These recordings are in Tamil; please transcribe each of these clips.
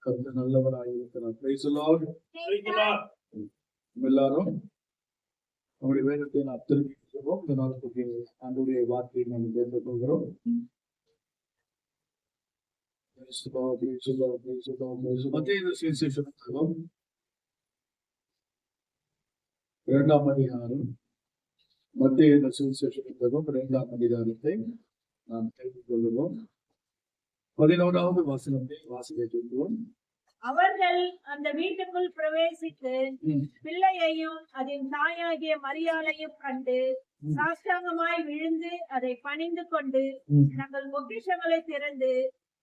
கர்த்தர் நல்லவராய் இருக்கிறார். Praise the Lord. எல்லாரும் நம்முடைய வேதத்தை நாம் திருப்பி சொல்வோம். இந்த நாளுக்கு ஆண்டவருடைய வார்த்தையை நாம் கேட்க போகிறோம். மத்தேயு சுவிசேஷம் 2ஆம் அதிகாரம். மத்தேயு சுவிசேஷம் 2ஆம் அதிகாரத்தை நாம் தெரிந்து கொள்வோம். 11வது வசனத்தை வாசிக்க கேட்கிறோம். அவர்கள் அந்த வீட்டுக்குள் பிரவேசித்து பிள்ளையையும் அதன் தாயாகிய மரியாளையும் கண்டு சாஷ்டாங்கமாய் விழுந்து அதை பணிந்து கொண்டு தங்கள் பொக்கிஷங்களை திறந்து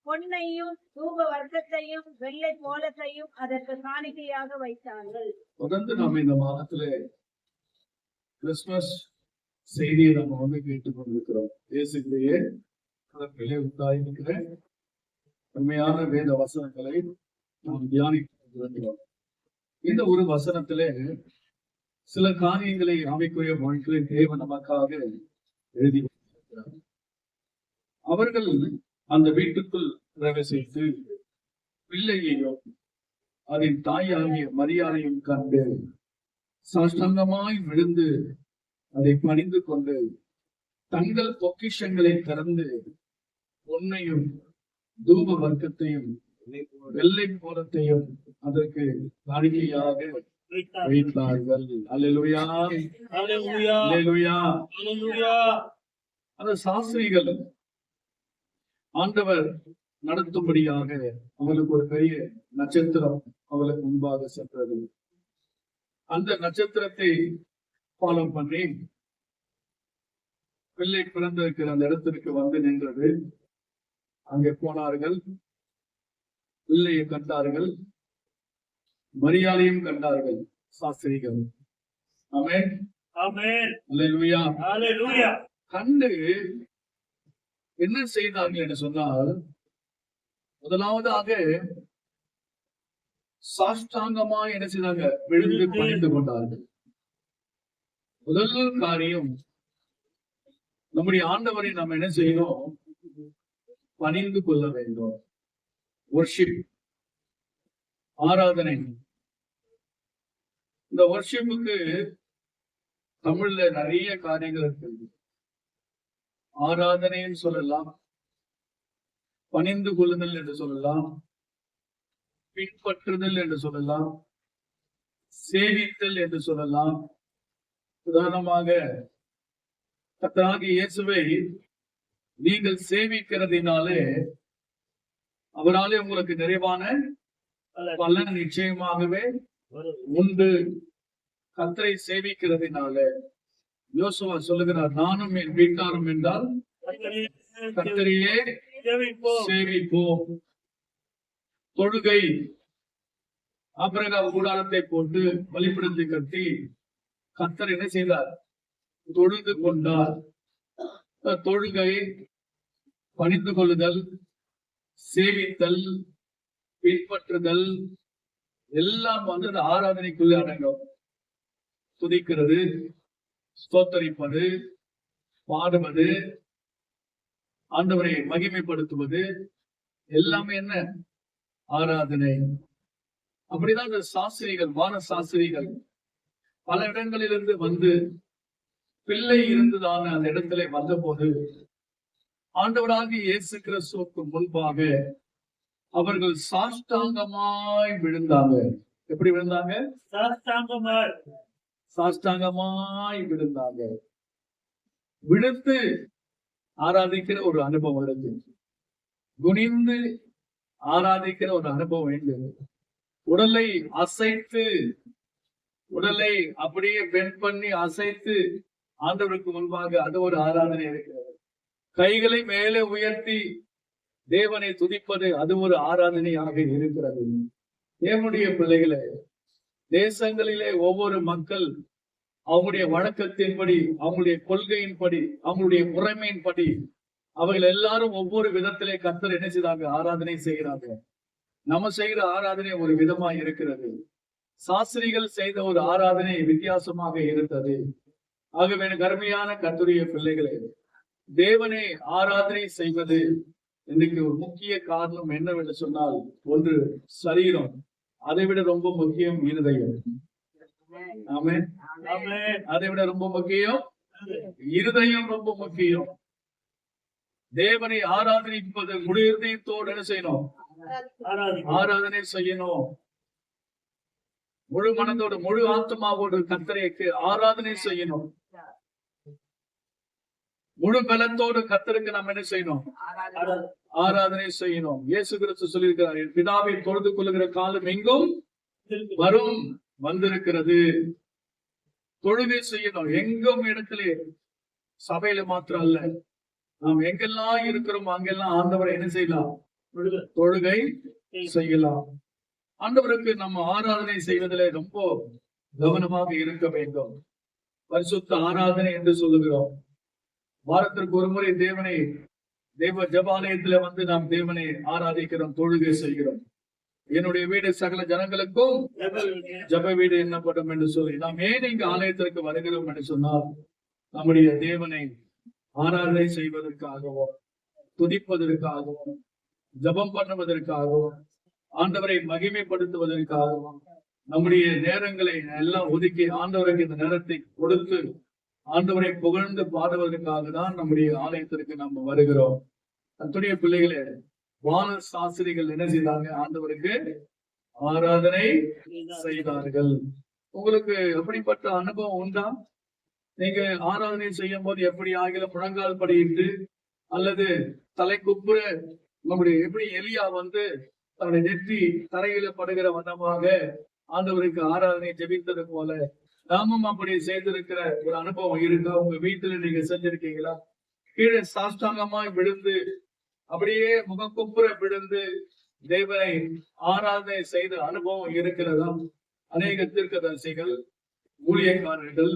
பொன்னையும் தூப வர்க்கத்தையும் வெள்ளை போலத்தையும் அதற்கு காணிக்கையாக வைத்தார்கள். தொடர்ந்து நம்ம இந்த மாதத்திலே கிறிஸ்துமஸ் செய்தியை நம்ம கேட்டுக் கொண்டிருக்கிறோம். இயேசுவிலேயே உண்டாயிருக்கிற உண்மையான வேத வசனங்களை நாம் தியானிக்கிறோம். இந்த ஒரு வசனத்திலே சில காரியங்களை ஆவிக்குரிய வாழ்க்கையை தேவன் நமக்காக எழுதி வைத்திருக்கிறார். அவர்கள் அந்த வீட்டுக்குள் பிரவேசித்து பிள்ளையையும் அதன் தாயாகிய மரியாதையும் கண்டு சாஷ்டாங்கமாய் விழுந்து அதை பணிந்து கொண்டு தங்கள் பொக்கிஷங்களை திறந்து பொன்னையும் தூப வர்க்கத்தையும் வெள்ளை போலத்தையும் அதற்கு காணிக்கையாக வைத்தார்கள். அல்லேலூயா, அல்லேலூயா. அந்த சாஸ்திரிகள் ஆண்டவர் நடத்தும்படியாக அவளுக்கு ஒரு பெரிய நட்சத்திரம் அவளுக்கு முன்பாக சென்றது. அந்த நட்சத்திரத்தை ஃபாலோ பண்ணி பிள்ளை பிறந்திருக்கிற அந்த இடத்திற்கு வந்து நின்றது. அங்கே போனார்கள், பிள்ளையை கண்டார்கள், மரியாதையும் கண்டார்கள் சாஸ்திரிகள். ஆமென், ஆமென், அல்லேலூயா, அல்லேலூயா. கண்டு என்ன செய்தார்கள் என்று சொன்னால், முதலாவதாக சாஷ்டாங்கமா என்ன செய்தாங்க? விழுந்து பணிந்து கொண்டார்கள். முதல் காரியம், நம்முடைய ஆண்டவரை நாம் என்ன செய்யணும்? பணிந்து கொள்ள வேண்டும். வர்ஷிப், ஆராதனை. இந்த வர்ஷிப்புக்கு தமிழ்ல நிறைய காரியங்கள் இருக்கு. ஆராதனைன்னு சொல்லலாம், பணிந்து கொள்ளுதல் என்று சொல்லலாம், பின்பற்றுதல் என்று சொல்லலாம், சேவித்தல் என்று சொல்லலாம். உதாரணமாக கர்த்தராகிய இயேசுவை நீங்கள் சேவிக்கிறதினாலே அவராலே உங்களுக்கு நிறைவான பலன் நிச்சயமாகவே உண்டு. கர்த்தரை சேவிக்கிறதினால யோசுவா சொல்லுகிறார், நானும் என் வீட்டாரும் என்றால் கர்த்தரையே சேவிப்போம். தொழுகை, ஆபிரகாம் கூடாரத்தை போட்டு பலிபீடத்தை கட்டி கர்த்தர் என்ன செய்தார்? தொழுது கொண்டார். தொழுகை, பணிந்து கொள்ளுதல், சேவித்தல், பின்பற்றுதல் எல்லாம் அந்த ஆராதனைக்குள்ள அடங்கும். துதிக்கிறது, ஸ்தோத்தரிப்பது, பாடுவது, ஆண்டவரை மகிமைப்படுத்துவது எல்லாமே என்ன? ஆராதனை. அப்படிதான் இந்த சாஸ்திரிகள், வான சாஸ்திரிகள் பல இடங்களிலிருந்து வந்து பிள்ளை இருந்ததான அந்த இடத்துல வந்த போது ஆண்டவராகிய இயேசு கிறிஸ்துவுக்கு முன்பாக அவர்கள் சாஷ்டாங்கமாய் விழுந்தாங்க. எப்படி விழுந்தாங்க? சாஷ்டாங்கமாய் விழுந்தாங்க. விழுந்து ஆராதிக்கிற ஒரு அனுபவம் இருக்கு. குனிந்து ஆராதிக்கிற ஒரு அனுபவம் வேண்டும். உடலை அசைத்து, உடலை அப்படியே பெண்ட் பண்ணி அசைத்து ஆண்டவருக்கு முன்பாக அது ஒரு ஆராதனை இருக்கிறது. கைகளை மேலே உயர்த்தி தேவனை துதிப்பது அது ஒரு ஆராதனையாக இருக்கிறது. தேவனுடைய பிள்ளைகளே, தேசங்களிலே ஒவ்வொரு மக்கள் அவங்களுடைய வழக்கத்தின்படி, அவங்களுடைய கொள்கையின்படி, அவங்களுடைய முறைமையின்படி அவர்கள் எல்லாரும் ஒவ்வொரு விதத்திலே கர்த்தர் என்ன செய்தாங்க? ஆராதனை செய்கிறாங்க. நம்ம செய்கிற ஆராதனை ஒரு விதமா இருக்கிறது. சாஸ்திரிகள் செய்த ஒரு ஆராதனை வித்தியாசமாக இருந்தது. ஆகவே கருமையான கர்த்தருடைய பிள்ளைகளே, தேவனை ஆராதனை செய்வது இன்னைக்கு ஒரு முக்கிய காரணம் என்னவென்று சொன்னால், ஒன்று சரீரம், அதை விட ரொம்ப முக்கியம் இருதயம். ஆமென். அதை விட ரொம்ப முக்கியம் இருதயம், ரொம்ப முக்கியம். தேவனை ஆராதனைப்பது முழு இருதயத்தோடு என்ன செய்யணும்? ஆராதனை செய்யணும். முழு மனதோடு முழு ஆத்மாவோடு கர்த்தருக்கு ஆராதனை செய்யணும். முழு பலத்தோடு கர்த்தருக்கு நாம் என்ன செய்யணும்? ஆராதனை செய்யணும். இயேசு கிறிஸ்து சொல்லியிருக்கிறார், பிதாவை தொழுது கொள்ளுகிற காலம் எங்கும் வரும், வந்திருக்கிறது. தொழுகை செய்யணும் எங்கும் இடத்திலே, சபையில மாத்திரம் அல்ல, நாம் எங்கெல்லாம் இருக்கிறோம் அங்கெல்லாம் ஆண்டவரை என்ன செய்யலாம்? தொழுகை செய்யலாம். ஆண்டவருக்கு நம்ம ஆராதனை செய்வதில் ரொம்ப கவனமாக இருக்க வேண்டும். பரிசுத்த ஆராதனை என்று சொல்லுகிறோம். வாரத்திற்கு ஒரு முறை தேவ ஜபாலயத்துல வந்து நாம் தேவனை ஆராதிக்கிறோம், தொழுகை செய்கிறோம். என்னுடைய வீடு சகல ஜனங்களுக்கும் ஜப வீடு என்னப்படும் என்று சொல்லி நாம் ஏன் இங்கு ஆலயத்திற்கு வருகிறோம் என்று சொன்னால், நம்முடைய தேவனை ஆராதனை செய்வதற்காகவும், துதிப்பதற்காகவும், ஜபம் பண்ணுவதற்காகவும், ஆண்டவரை மகிமைப்படுத்துவதற்காகவும், நம்முடைய நேரங்களை எல்லாம் ஒதுக்கி ஆண்டவருக்கு இந்த நேரத்தை கொடுத்து ஆண்டவரை புகழ்ந்து பாடுவதற்காக தான் நம்முடைய ஆலயத்திற்கு நம்ம வருகிறோம். அத்துடைய பிள்ளைகளே, வான சாஸ்திரிகள் என்ன செய்தாங்க? ஆண்டவருக்கு ஆராதனை செய்தார்கள். உங்களுக்கு எப்படிப்பட்ட அனுபவம் உண்டா? நீங்க ஆராதனை செய்யும் போது எப்படி ஆகிலும் முழங்கால் படியிட்டு அல்லது தலை குப்புற, நம்முடைய எப்படி எலியா வந்து தன்னுடைய நெற்றி தரையில படுகிற வண்ணமாக ஆண்டவருக்கு ஆராதனை ஜெபித்தது போல நாமும் அப்படி செய்திருக்கிற ஒரு அனுபவம் இருக்கா? உங்க வீட்டுல நீங்க செஞ்சிருக்கீங்களா? கீழே சாஷ்டாங்கமாய் விழுந்து அப்படியே முகக்குப்புற விழுந்து தேவனை ஆராதனை செய்த அனுபவம் இருக்கிறதா? அநேக தீர்க்கதரிசிகள், ஊழியக்காரர்கள்,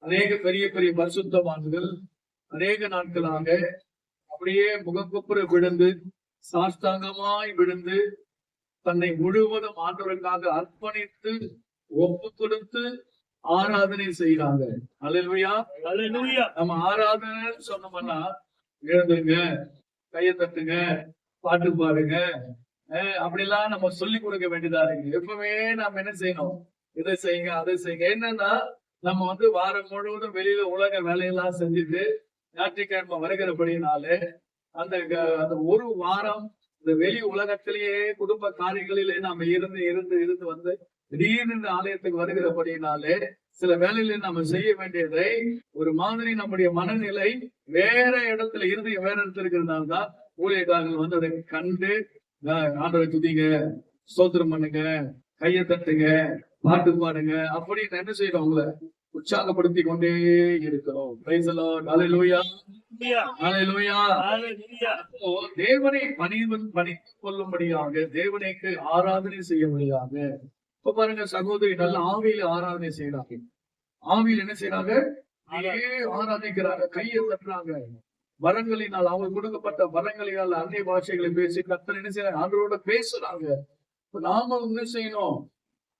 அநேக பெரிய பெரிய பரிசுத்தவான்கள் அநேக நாட்களாக அப்படியே முகக்குப்புற விழுந்து சாஷ்டாங்கமாய் விழுந்து தன்னை முழுவதும் ஆண்டவருக்காக அர்ப்பணித்து ஒப்பு கொடுத்து ஆராதனை செய்யறாங்க. அல்லேலூயா, அல்லேலூயா. நம்ம ஆராதனை சொன்னோம்னா, எழுந்துங்க, கையை தட்டுங்க, பாட்டு பாடுங்க, அப்படிலாம் நம்ம சொல்லி கொடுக்க வேண்டியதா இருக்கு. எப்பவுமே நம்ம என்ன செய்யணும்? இதை செய்யுங்க, அதை செய்யுங்க. என்னன்னா, நம்ம வந்து வாரம் முழுவதும் வெளியில உலக வேலையெல்லாம் செஞ்சுட்டு ஞாயிற்றுக்கிழமை வருகிறபடினாலே அந்த ஒரு வாரம் இந்த வெளி உலகத்திலேயே குடும்ப காரியங்களிலே நாம இருந்து வந்து திடீர்னு இந்த ஆலயத்துக்கு வருகிறபடினாலே சில வேலையில நம்ம செய்ய வேண்டியதை ஒரு மாதிரி நம்முடைய மனநிலை வேற இடத்துல இருந்து வேற இடத்துல இருக்கிறதுனால தான் ஊழியக்காரர்கள் வந்து அதை கண்டு ஆண்டவரை துதிங்க, ஸ்தோத்திரம் பண்ணுங்க, கையை தட்டுங்க, பாட்டு பாடுங்க அப்படின்னு என்ன செய்யறோம்? உங்களை உற்சாகப்படுத்தி கொண்டே இருக்கிறோம். Praise the Lord. Hallelujah, hallelujah. தேவனை பணிந்து கொள்ளும்படியாக, தேவனுக்கு ஆராதனை செய்யும்படியாக. இப்ப பாருங்க சகோதரி, நல்ல ஆவியில ஆராதனை செய்யறாங்க. ஆவியில் என்ன செய்யறாங்க? ஆராதிக்கிறாங்க, கையை தட்டுறாங்க. வரங்களினால், அவங்க கொடுக்கப்பட்ட வரங்களினால் அந்நிய பாஷைகளை பேசி கர்த்தர் என்ன செய்யறாங்க? ஆண்டவரோட பேசுறாங்க. நாம என்ன செய்யணும்?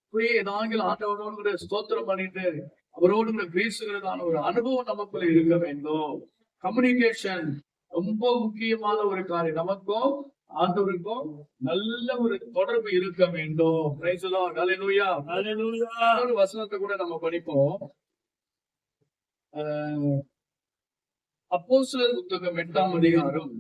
அப்படியே ஏதாவது ஆண்டவரோடு ஸ்தோத்திரம் பண்ணிட்டு அவரோடு பேசுகிறதான ஒரு அனுபவம் நமக்குள்ள இருக்க வேண்டும். கம்யூனிகேஷன் ரொம்ப முக்கியமான ஒரு காரியம். நமக்கும் ஆண்டவருக்கும் நல்ல ஒரு தொடர்பு இருக்க வேண்டும். Praise the Lord. Hallelujah, hallelujah. ஒரு வசனத்தை கூட நம்ம படிப்போம். அப்போஸ்தலர் புத்தகம் 8ஆம் அதிகாரம்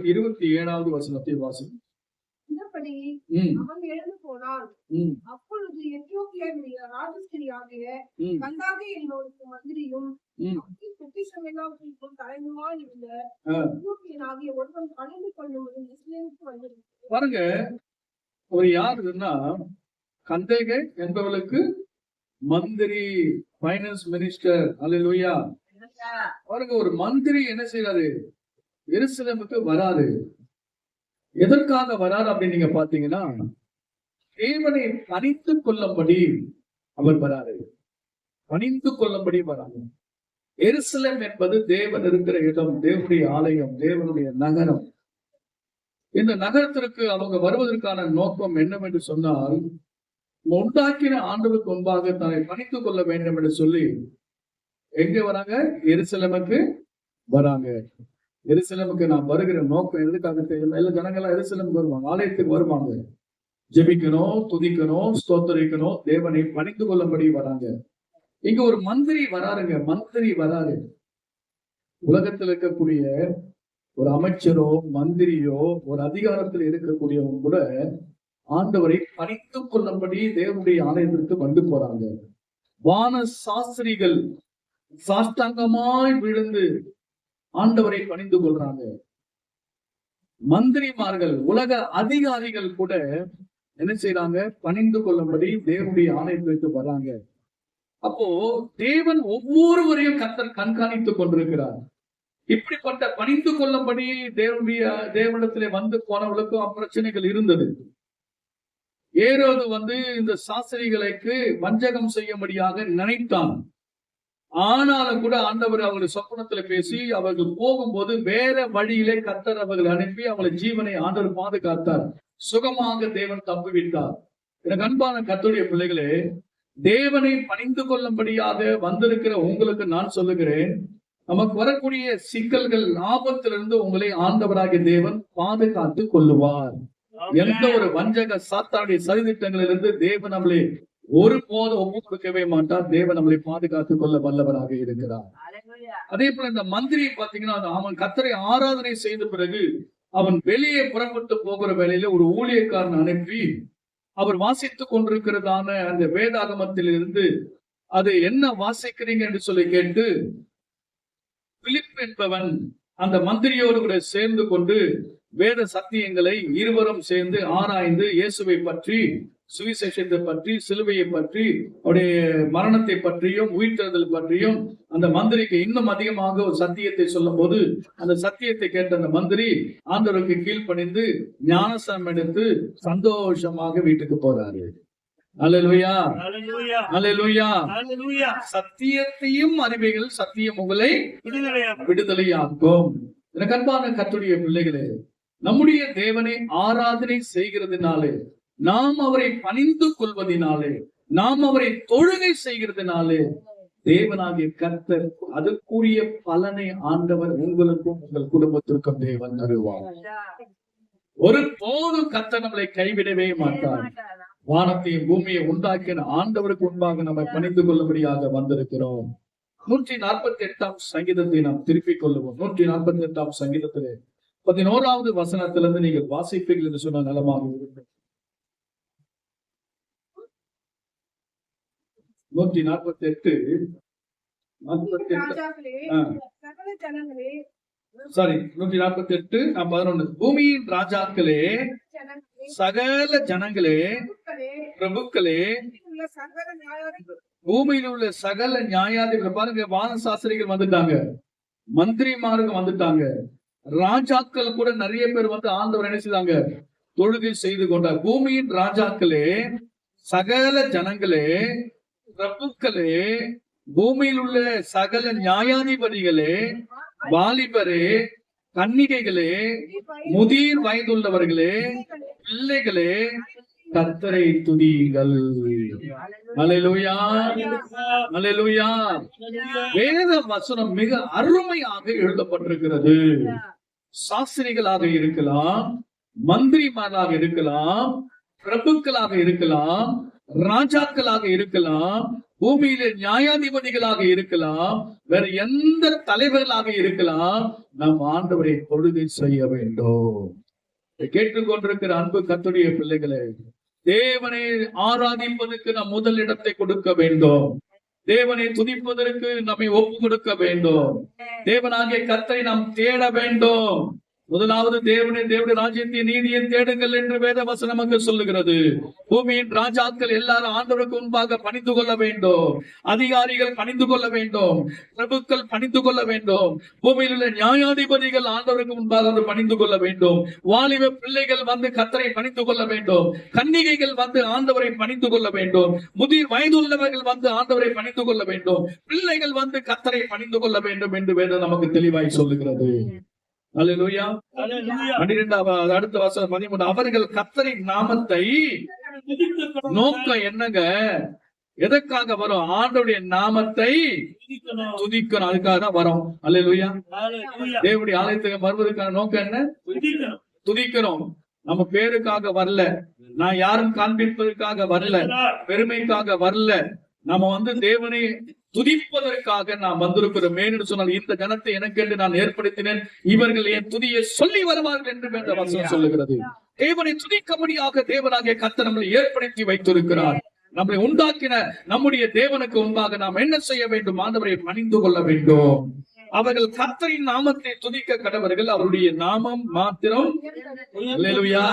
27வது வசனத்தை வாசிக்கும். அவன் எழுந்து போனான். அப்பொழுது எத்தியோப்பியாவுடைய ராஜஸ்திரியாகிய கந்தாகே என்பவருக்கு மந்திரியும் பொக்கிஷமெல்லாவற்றிற்கும் தலைவனுமாய் இருந்த எத்தியோப்பியனாகிய ஒருவன் பணிந்து கொள்ளும்படி இஸ்ரவேலுக்கு வந்திருக்கிறான். பாருங்க, ஒரு யாருன்னா கந்தேகே என்பவர்களுக்கு மந்திரி, பைனான்ஸ் மினிஸ்டர். அல்லேலூயா. பாருங்க, ஒரு மந்திரி என்ன செய்யறாரு? எருசலேமுக்கு வராரு. எதற்காக வராரு அப்படின்னு நீங்க பாத்தீங்கன்னா, தேவனை பணிந்து கொள்ளும்படி அவர் வராரு. பணிந்து கொள்ளும்படி வராரு. எருசலேம் என்பது தேவன் இருக்கிற இடம், தேவனுடைய ஆலயம், தேவனுடைய நகரம். இந்த நகரத்திற்கு அவங்க வருவதற்கான நோக்கம் என்னவென்று சொன்னால், உண்டாக்கின ஆண்டவருக்கு முன்பாக தன்னை பணித்துக் கொள்ள வேண்டும் என்று சொல்லி எங்க வராங்க? எருசலேமுக்கு வராங்க. எருசலேமுக்கு நாம் வருகிற நோக்கம் எதுக்காக தெரியும்? எல்லா ஜனங்கள்லாம் எருசலேமுக்கு வருவாங்க, ஆலயத்துக்கு வருவாங்க. ஜெபிக்கணும், துதிக்கணும், ஸ்தோத்தரிக்கணும், தேவனை பணிந்து கொள்ளும்படி வராங்க. இங்க ஒரு மந்திரி வராருங்க. மந்திரி வராரு. உலகத்தில் இருக்கக்கூடிய ஒரு அமைச்சரோ மந்திரியோ ஒரு அதிகாரத்தில் இருக்கக்கூடியவங்க கூட ஆண்டவரை பணித்துக் கொள்ளும்படி தேவனுடைய ஆலயத்திற்கு வந்து போறாங்க. வான சாஸ்திரிகள் சாஷ்டாங்கமாய் விழுந்து ஆண்டவரை பணிந்து கொள்றாங்க. மந்திரிமார்கள், உலக அதிகாரிகள் கூட என்ன செய்யறாங்க? பணிந்து கொள்ளும்படி தேவனுடைய ஆலயத்திற்கு வராங்க. அப்போ தேவன் ஒவ்வொருவரையும் கர்த்தர் கண்காணித்துக் கொண்டிருக்கிறார். இப்படிப்பட்ட பணிந்து கொள்ளும்படி தேவனிடத்திலே வந்து போனவர்களுக்கும் பிரச்சனைகள் இருந்தது. ஏரோது இந்த சாஸ்திரிகளுக்கு வஞ்சகம் செய்யும்படியாக நினைத்தான். ஆனாலும் கூட ஆண்டவர் அவர்கள் சொப்பனத்துல பேசி அவர்கள் போகும்போது வேற வழியிலே கர்த்தர் அவர்கள் அனுப்பி அவங்களை ஜீவனை ஆண்டவர் பாதுகாத்தார். சுகமாக தேவன் தப்பிவிட்டார். எனக்கு அன்பான கர்த்தருடைய பிள்ளைகளே, தேவனை பணிந்து கொள்ளும்படியாக வந்திருக்கிற உங்களுக்கு நான் சொல்லுகிறேன், நமக்கு வரக்கூடிய சிக்கல்கள், ஆபத்திலிருந்து உங்களை ஆண்டவராகிய தேவன் பாதுகாத்து கொள்ளுவார். எந்த ஒரு வஞ்சக சாத்தானுடைய சதித்திட்டங்களிலிருந்து தேவன் நம்மளை ஒருபோது ஒப்பு கொடுக்கவே மாட்டார். தேவன் நம்மளை பாதுகாத்துக் கொள்ள வல்லவராக இருக்கிறார். அதே போல இந்த மந்திரி பாத்தீங்கன்னா, அவன் கர்த்தரை ஆராதனை செய்த பிறகு அவன் வெளியே புறப்பட்டு போகிற வேளையில ஒரு ஊழியக்காரன் அனுப்பி அவர் வாசித்துக் கொண்டிருக்கிறதான அந்த வேதாகமத்தில் இருந்து அது என்ன வாசிக்கிறீங்க என்று சொல்லி கேட்டு, பிலிப் என்பவன் அந்த மந்திரியோடு கூட சேர்ந்து கொண்டு வேத சத்தியங்களை இருவரும் சேர்ந்து ஆராய்ந்து இயேசுவை பற்றி, சுவிசேஷத்தை பற்றி, சிலுவையை பற்றி, அவருடைய மரணத்தை பற்றியும் உயிர்த்தெழுதல் பற்றியும் அந்த மந்திரிக்கு இன்னும் அதிகமாக ஒரு சத்தியத்தை சொல்லும் போது, அந்த சத்தியத்தை கேட்ட அந்த மந்திரி ஆண்டவருக்கு கீழ்ப்பணிந்து ஞானஸ்நானம் எடுத்து சந்தோஷமாக வீட்டுக்கு போறாரு. அல்லேலூயா, அல்லேலூயா, அல்லேலூயா. சத்தியத்தையும் அறிவீர்கள், சத்தியம் உங்களை விடுதலையாக்கும். எனக்கு அன்பான கர்த்தருடைய பிள்ளைகளே, நம்முடைய தேவனை ஆராதனை செய்கிறதுனாலே, நாம் அவரை பணிந்து கொள்வதனாலே, நாம் அவரை தொழுகை செய்கிறதுனாலே தேவனாகிய கர்த்தர் அதற்குரிய பலனை ஆண்டவர் உங்களுக்கும் உங்கள் குடும்பத்திற்கும் தேவன் தருவார். ஒரு போதும் கர்த்தர் நம்மளை கைவிடவே மாட்டார். வானத்தையும் பூமியை உண்டாக்கின ஆண்டவருக்கு முன்பாக நம்மை பணிந்து கொள்ளும்படியாக வந்திருக்கிறோம். 148ஆம் சங்கீதத்தை நாம் திருப்பிக் கொள்ளுவோம். 148ஆம் சங்கீதத்திலே 11வது வசனத்திலிருந்து நீங்கள் வாசிப்பீர்கள் என்று சொன்ன நலமாக இருக்கும். 148 11. பூமியின் ராஜாக்களே, சகல ஜனங்களே, பிரபுக்களே, பூமியில் உள்ள சகல நியாயாதிபதிகள். பாருங்க, வான சாஸ்திரிகள் வந்துட்டாங்க, மந்திரிமார்கள் வந்துட்டாங்க, ராஜாக்கள் கூட நிறைய பேர் ஆண்டவர் என்ன செய்தாங்க? தொழுகை செய்து கொண்டார். பூமியின் ராஜாக்களே, சகல ஜனங்களே, பிரபுக்களே, பூமியில் உள்ள சகல நியாயாதிபதிகளே, வாலிபரே, கன்னிகைகளே, முதிர் வயதுள்ளவர்களே, பிள்ளைகளே, கர்த்தரை துதியுங்கள். அல்லேலூயா, அல்லேலூயா. வேத வசனம் மிக அருமையாக எழுதப்பட்டிருக்கிறது. சாஸ்திரிகளாக இருக்கலாம், மந்திரிமாராக இருக்கலாம், பிரபுக்களாக இருக்கலாம், ராஜாக்களாக இருக்கலாம், பூமியில நியாயாதிபதிகளாக இருக்கலாம், வேற எந்த தலைவர்களாக இருக்கலாம், நம் ஆண்டவரை தொழுகை செய்ய வேண்டும். கேட்டுக்கொண்டிருக்கிற அன்பு கர்த்தருடைய பிள்ளைகளே, தேவனை ஆராதிப்பதற்கு நாம் முதல் இடத்தை கொடுக்க வேண்டும். தேவனை துதிப்பதற்கு நம்மை ஒப்பு கொடுக்க வேண்டும். தேவனாகிய கர்த்தரை நாம் தேட வேண்டும். முதலாவது தேவனுடைய ராஜ்யத்தின் நீதியை தேடுங்கள் என்று வேத வசனம் நமக்கு சொல்லுகிறது. பூமியின் ராஜாக்கள் எல்லாரும் ஆண்டவருக்கு முன்பாக பணிந்து கொள்ள வேண்டும். அதிகாரிகள் பணிந்து கொள்ள வேண்டும். பிரபுக்கள் பணிந்து கொள்ள வேண்டும். பூமியில் உள்ள நியாயாதிபதிகள் ஆண்டவருக்கு முன்பாக வந்து பணிந்து கொள்ள வேண்டும். வாலிப பிள்ளைகள் வந்து கர்த்தரை பணிந்து கொள்ள வேண்டும். கன்னிகைகள் வந்து ஆண்டவரை பணிந்து கொள்ள வேண்டும். முதிர் வயதுள்ளவர்கள் வந்து ஆண்டவரை பணிந்து கொள்ள வேண்டும். பிள்ளைகள் வந்து கர்த்தரை பணிந்து கொள்ள வேண்டும் என்று வேதம் நமக்கு தெளிவாய் சொல்லுகிறது. அல்லேலூயா. 12வது அடுத்த வசனம் 13. அவர்கள் கர்த்தரின் நாமத்தை நோக்கம் என்னங்க? எதற்காக வரும்? ஆண்டவருடைய நாமத்தை துதிக்கணும். அதுக்காக தான் வரும். அல்லேலூயா. தேவனுடைய ஆலயத்துக்கு வருவதற்கான நோக்கம் என்ன? துதிக்கிறோம். நம்ம பேருக்காக வரல, நான் யாரும் காண்பிப்பதற்காக வரல, பெருமைக்காக வரல. நம்ம வந்து தேவனை துதிப்பதற்காக நாம் வந்திருக்கிறோம். என்று சொன்னால் இந்த ஜனத்தை எனக்கென்று நான் ஏற்படுத்தினேன், இவர்கள் என் துதியை சொல்லி வருவார்கள் என்று வேத வசனம் சொல்லுகிறது. தேவனை துதிக்கும்படியாக தேவனாகிய கர்த்தர் நம்மளை ஏற்படுத்தி வைத்திருக்கிறார். நம்மளை உண்டாக்கின நம்முடைய தேவனுக்கு முன்பாக நாம் என்ன செய்ய வேண்டும்? ஆண்டவரை பணிந்து கொள்ள வேண்டும். அவர்கள் கர்த்தரின் நாமத்தை துதிக்க கடவர்கள். அவருடைய நாமம் மாத்திரம். அல்லேலூயா.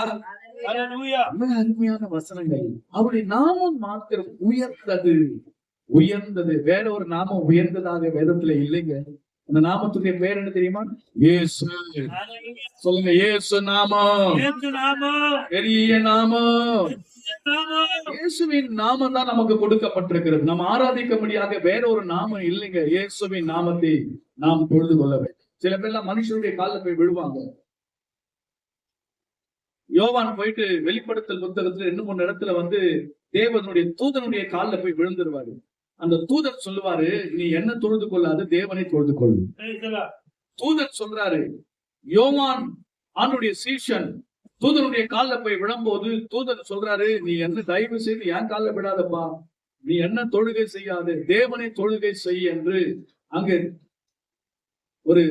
அருமையான வசனங்கள். அவருடைய நாமம் மாத்திரம் உயர்ந்தது. வேற ஒரு நாமம் உயர்ந்ததாக வேதத்துல இல்லைங்க. அந்த நாமத்துடைய பேர் என்ன தெரியுமா? இயேசு. சொல்லுங்க, இயேசு நாமம் பெரிய நாமம். இயேசுவின் நாமம் தான் நமக்கு கொடுக்கப்பட்டிருக்கிறது. நம்ம ஆராதிக்கும்படியாக வேற ஒரு நாமம் இல்லைங்க. இயேசுவின் நாமத்தை நாம் தொழுது கொள்ள வேண்டும். சில பேர்லாம் மனுஷனுடைய காலில் போய் விழுவாங்க. யோவான் போயிட்டு வெளிப்படுத்தல் புத்தகத்துல 2-3 இடத்துல வந்து தேவனுடைய தூதனுடைய காலில் போய் விழுந்துருவாரு. அந்த தூதன் சொல்லுவாரு, நீ என்ன தொழுது கொள்ளாது, தேவனை தொழுது கொள்ளு. தூதன் சொல்றாரு. யோவான் ஆண்டுடைய சீஷன் தூதனுடைய காலில் போய் விழும்போது தூதன் சொல்றாரு, நீ என்ன தயவு செய்து என் காலில் விடாதப்பா, நீ என்ன தொழுகை செய்யாது, தேவனை தொழுகை செய் என்று அங்கு ஒரு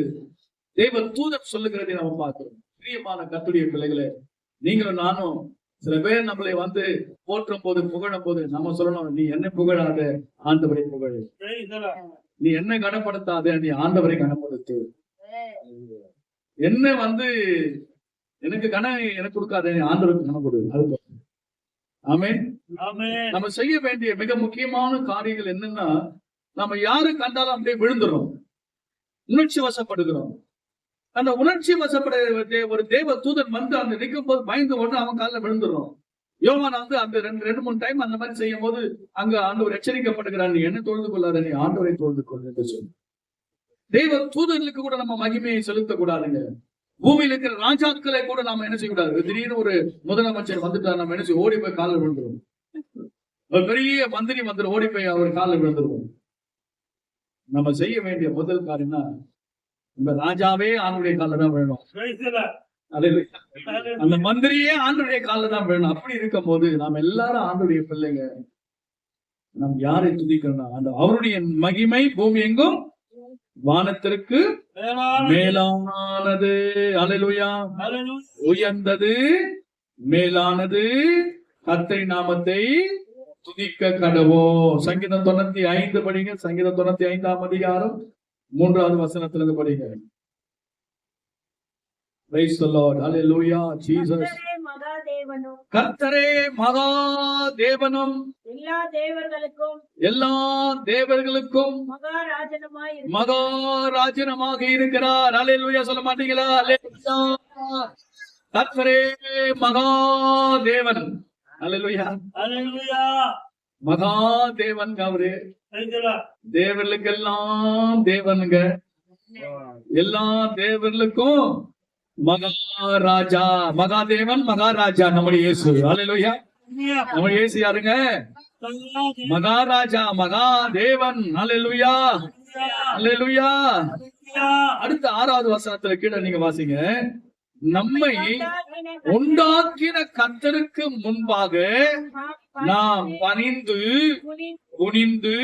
தேவ தூதன் சொல்லுகிறதை நம்ம பார்க்கிறோம். பிரியமான கர்த்தருடைய பிள்ளைகளே, நீங்களும் நானும் சில பேர் நம்மளை வந்து போற்றும் போது புகழும் போது நம்ம சொல்லணும், நீ என்ன புகழாத, ஆண்டவரை புகழு. நீ என்ன கனப்படுத்தாத, நீ ஆண்டவரை கனப்படுத்து. என்ன வந்து எனக்கு எனக்கு கொடுக்காத, நீ ஆண்டவருக்கு கனப்படு. ஆமென். நம்ம செய்ய வேண்டிய மிக முக்கியமான காரியங்கள் என்னன்னா, நம்ம யாரு கண்டாலும் அப்படியே விழுந்துடும், உணர்ச்சி வசப்படுகிறோம். அந்த உணர்ச்சி வசப்பட ஒரு தேவ தூதன் வந்து அந்த நிற்கும் போது பயந்து உடனே அவன் காலில் விழுந்துடும். யோவான் வந்து அந்த 2-3 டைம் அந்த மாதிரி செய்யும் போது அங்க ஆண்டவர் எச்சரிக்கப்படுகிறார், நீ என்ன தொழுது கொள்ளாத, நீ ஆண்டவரை தொழுது கொள் என்று சொல்லி. தேவ தூதர்களுக்கு கூட நம்ம மகிமையை செலுத்தக்கூடாதுங்க. பூமியில் இருக்கிற ராஜாக்களை கூட நாம என்ன செய்யக்கூடாது. திடீர்னு ஒரு முதலமைச்சர் வந்துட்டா நம்ம என்ன செய்ய, ஓடி போய் காலில் விழுந்துருவோம். ஒரு பெரிய மந்திரி வந்துடும், ஓடி போய் அவர் காலில் விழுந்துருவோம். நம்ம செய்ய வேண்டிய முதல் காரியம்னா, இந்த ராஜாவே ஆண்டுடைய காலில் தான் விழணும். அந்த மந்திரியே ஆண்டுடைய காலில் தான் விழணும். அப்படி இருக்கும் போது நாம் எல்லாரும் ஆண்டுடைய பிள்ளைங்க. நாம் யாரை துதிக்கணும்? அவருடைய மகிமை பூமி எங்கும் வானத்திற்கு மேலானது. அல்லேலூயா. உயர்ந்தது, மேலானது. கர்த்தரின் நாமத்தை துதிக்க கடவோம். சங்கீதம் 95 படிங்க. சங்கீதம் 95ஆம் அதிகாரம் 3வது வசனத்திலிருந்து படிங்க. Praise the Lord. Hallelujah. Jesus. கர்த்தரே மகாதேவனும் எல்லா தேவர்களுக்கும் மகாராஜனமாக இருக்கிறார். அல்லேலூயா சொல்ல மாட்டீங்களா? அல்லேலூயா. கர்த்தரே மகாதேவன். அல்லேலூயா. மகாதேவன் அவரு. தேவர்களுக்கெல்லாம் தேவனுங்க. எல்லா தேவர்களுக்கும் மகாராஜா. மகாதேவன், மகாராஜா நம்முடைய இயேசு. அல்லேலூயா. நம்முடைய இயேசு யாருங்க? மகாராஜா, மகாதேவன். அல்லேலூயா. அல்லேலூயா. அடுத்த 6வது வசனத்துல கீழே நீங்க வாசிங்க. நம்மை உண்டாக்கின கர்த்தருக்கு முன்பாக நாம் பணிந்து குனிந்து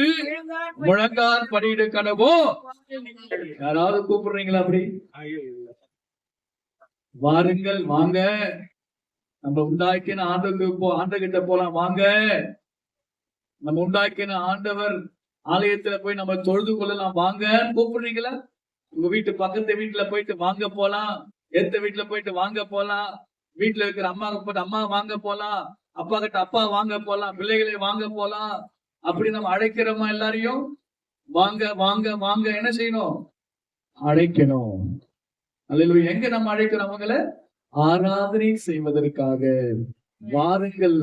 முழங்கால் படியிட கடவோ. யாராவது கூப்பிடுறீங்களா? அப்படி வாருங்கள், வாங்க, நம்ம உண்டாக்கின ஆண்டவர்கிட்ட போலாம், வாங்க. நம்ம உண்டாக்கின ஆண்டவர் ஆலயத்துல போய் நம்ம தொழுது கொள்ளலாம், வாங்க. கூப்பிடுறீங்களா? உங்க வீட்டு பக்கத்து வீட்டுல போயிட்டு வாங்க போலாம். எந்த வீட்டுல போயிட்டு வாங்க போலாம், வீட்டுல இருக்கிற அம்மாவுக்கு போயிட்டு அம்மா வாங்க போலாம், அப்பா கிட்ட அப்பா வாங்க போலாம், பிள்ளைகளை வாங்க போலாம், அப்படி நம்ம அழைக்கிறோமா? எல்லாரையும் வாங்க வாங்க வாங்க என்ன செய்யணும்? அழைக்கணும். அல்லேலூயா. எங்க நம்ம அழைக்கிறோம் அவங்கள? ஆராதனை செய்வதற்காக. வாருங்கள்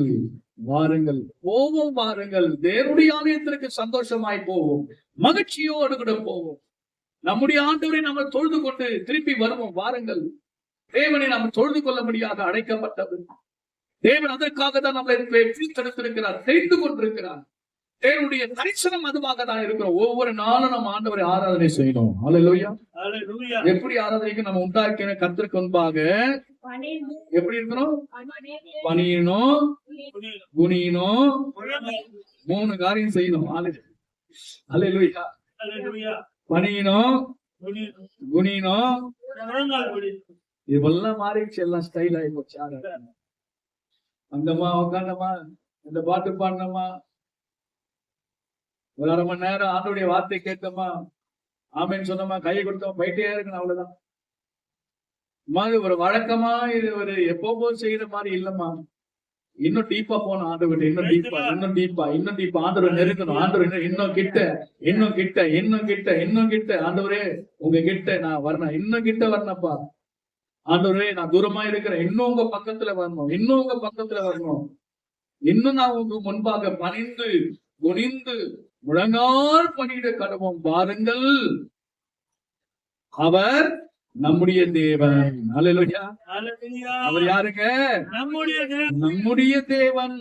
வாருங்கள், போவோம், வாருங்கள். தேவனுடைய ஆலயத்திற்கு சந்தோஷமாய் போவோம், மகிழ்ச்சியோடு கூட போவோம். நம்முடைய ஆண்டவரை நம்ம தொழுது கொண்டு திருப்பி வருவோம். வாருங்கள். தேவனை நாம் தொழுது கொள்ள முடியாத அழைக்கப்பட்டது. தேவன் அதற்காக தான் நம்மளை பிரித்தெடுத்திருக்கிறார், தெரிந்து கொண்டிருக்கிறார். தேவனுடைய தரிசனம் அதுவாக தான் இருக்கிறோம். ஒவ்வொரு நாளும் நம்ம ஆண்டவரை ஆராதனை செய்யணும். அல்லேலூயா. எப்படி ஆராதனைக்கு நம்ம உண்டாக்கின கர்த்தருக்கு முன்பாக பணிந்து எப்படி இருக்கணும்? பணிந்து பணியணும், குனியணும், 3 காரியம் செய்யணும். அல்லேலூயா. பணியணும், குனியணும், இதெல்லாம் மாறிடுச்சு. எல்லாம் ஸ்டைல் ஆகி போச்சு. அங்கம்மா உட்காந்தமா, இந்த பாட்டு பாடினோமா, ஒரு 1/2 மணி நேரம் ஆண்டோடைய வார்த்தை கேட்டோமா, ஆமேன்னு சொன்னோமா, கையை கொடுத்தோமா, போயிட்டே இருக்கணும். அவ்வளவுதான். மாதிரி ஒரு வழக்கமா இது ஒரு எப்போ செய்யற மாதிரி இல்லம்மா. இன்னும் டீப்பா போகணும் ஆண்டவர்கிட்ட. இன்னும் டீப்பா, இன்னும் டீப்பா, இன்னும் டீப்பா. ஆண்டவரை நெருங்கணும். ஆண்டவர் இன்னும் கிட்ட, இன்னும் கிட்ட, இன்னும் கிட்ட, இன்னும் கிட்ட. ஆண்டவரே உங்க கிட்ட நான் வரணும், இன்னும் கிட்ட வரணும்ப்பா. ஆண்டவரே நான் தூரமா இருக்கிறேன், இன்னும் உங்க பக்கத்துல வரணும், இன்னும் உங்க பக்கத்துல வரணும். இன்னும் நான் உங்க முன்பாக பணிந்து குனிந்து முழங்கால் பணியிட கடவோம். பாருங்கள், அவர் நம்முடைய தேவன். அல்லேலூயா. அவர் யாருங்க? நம்முடைய தேவன்.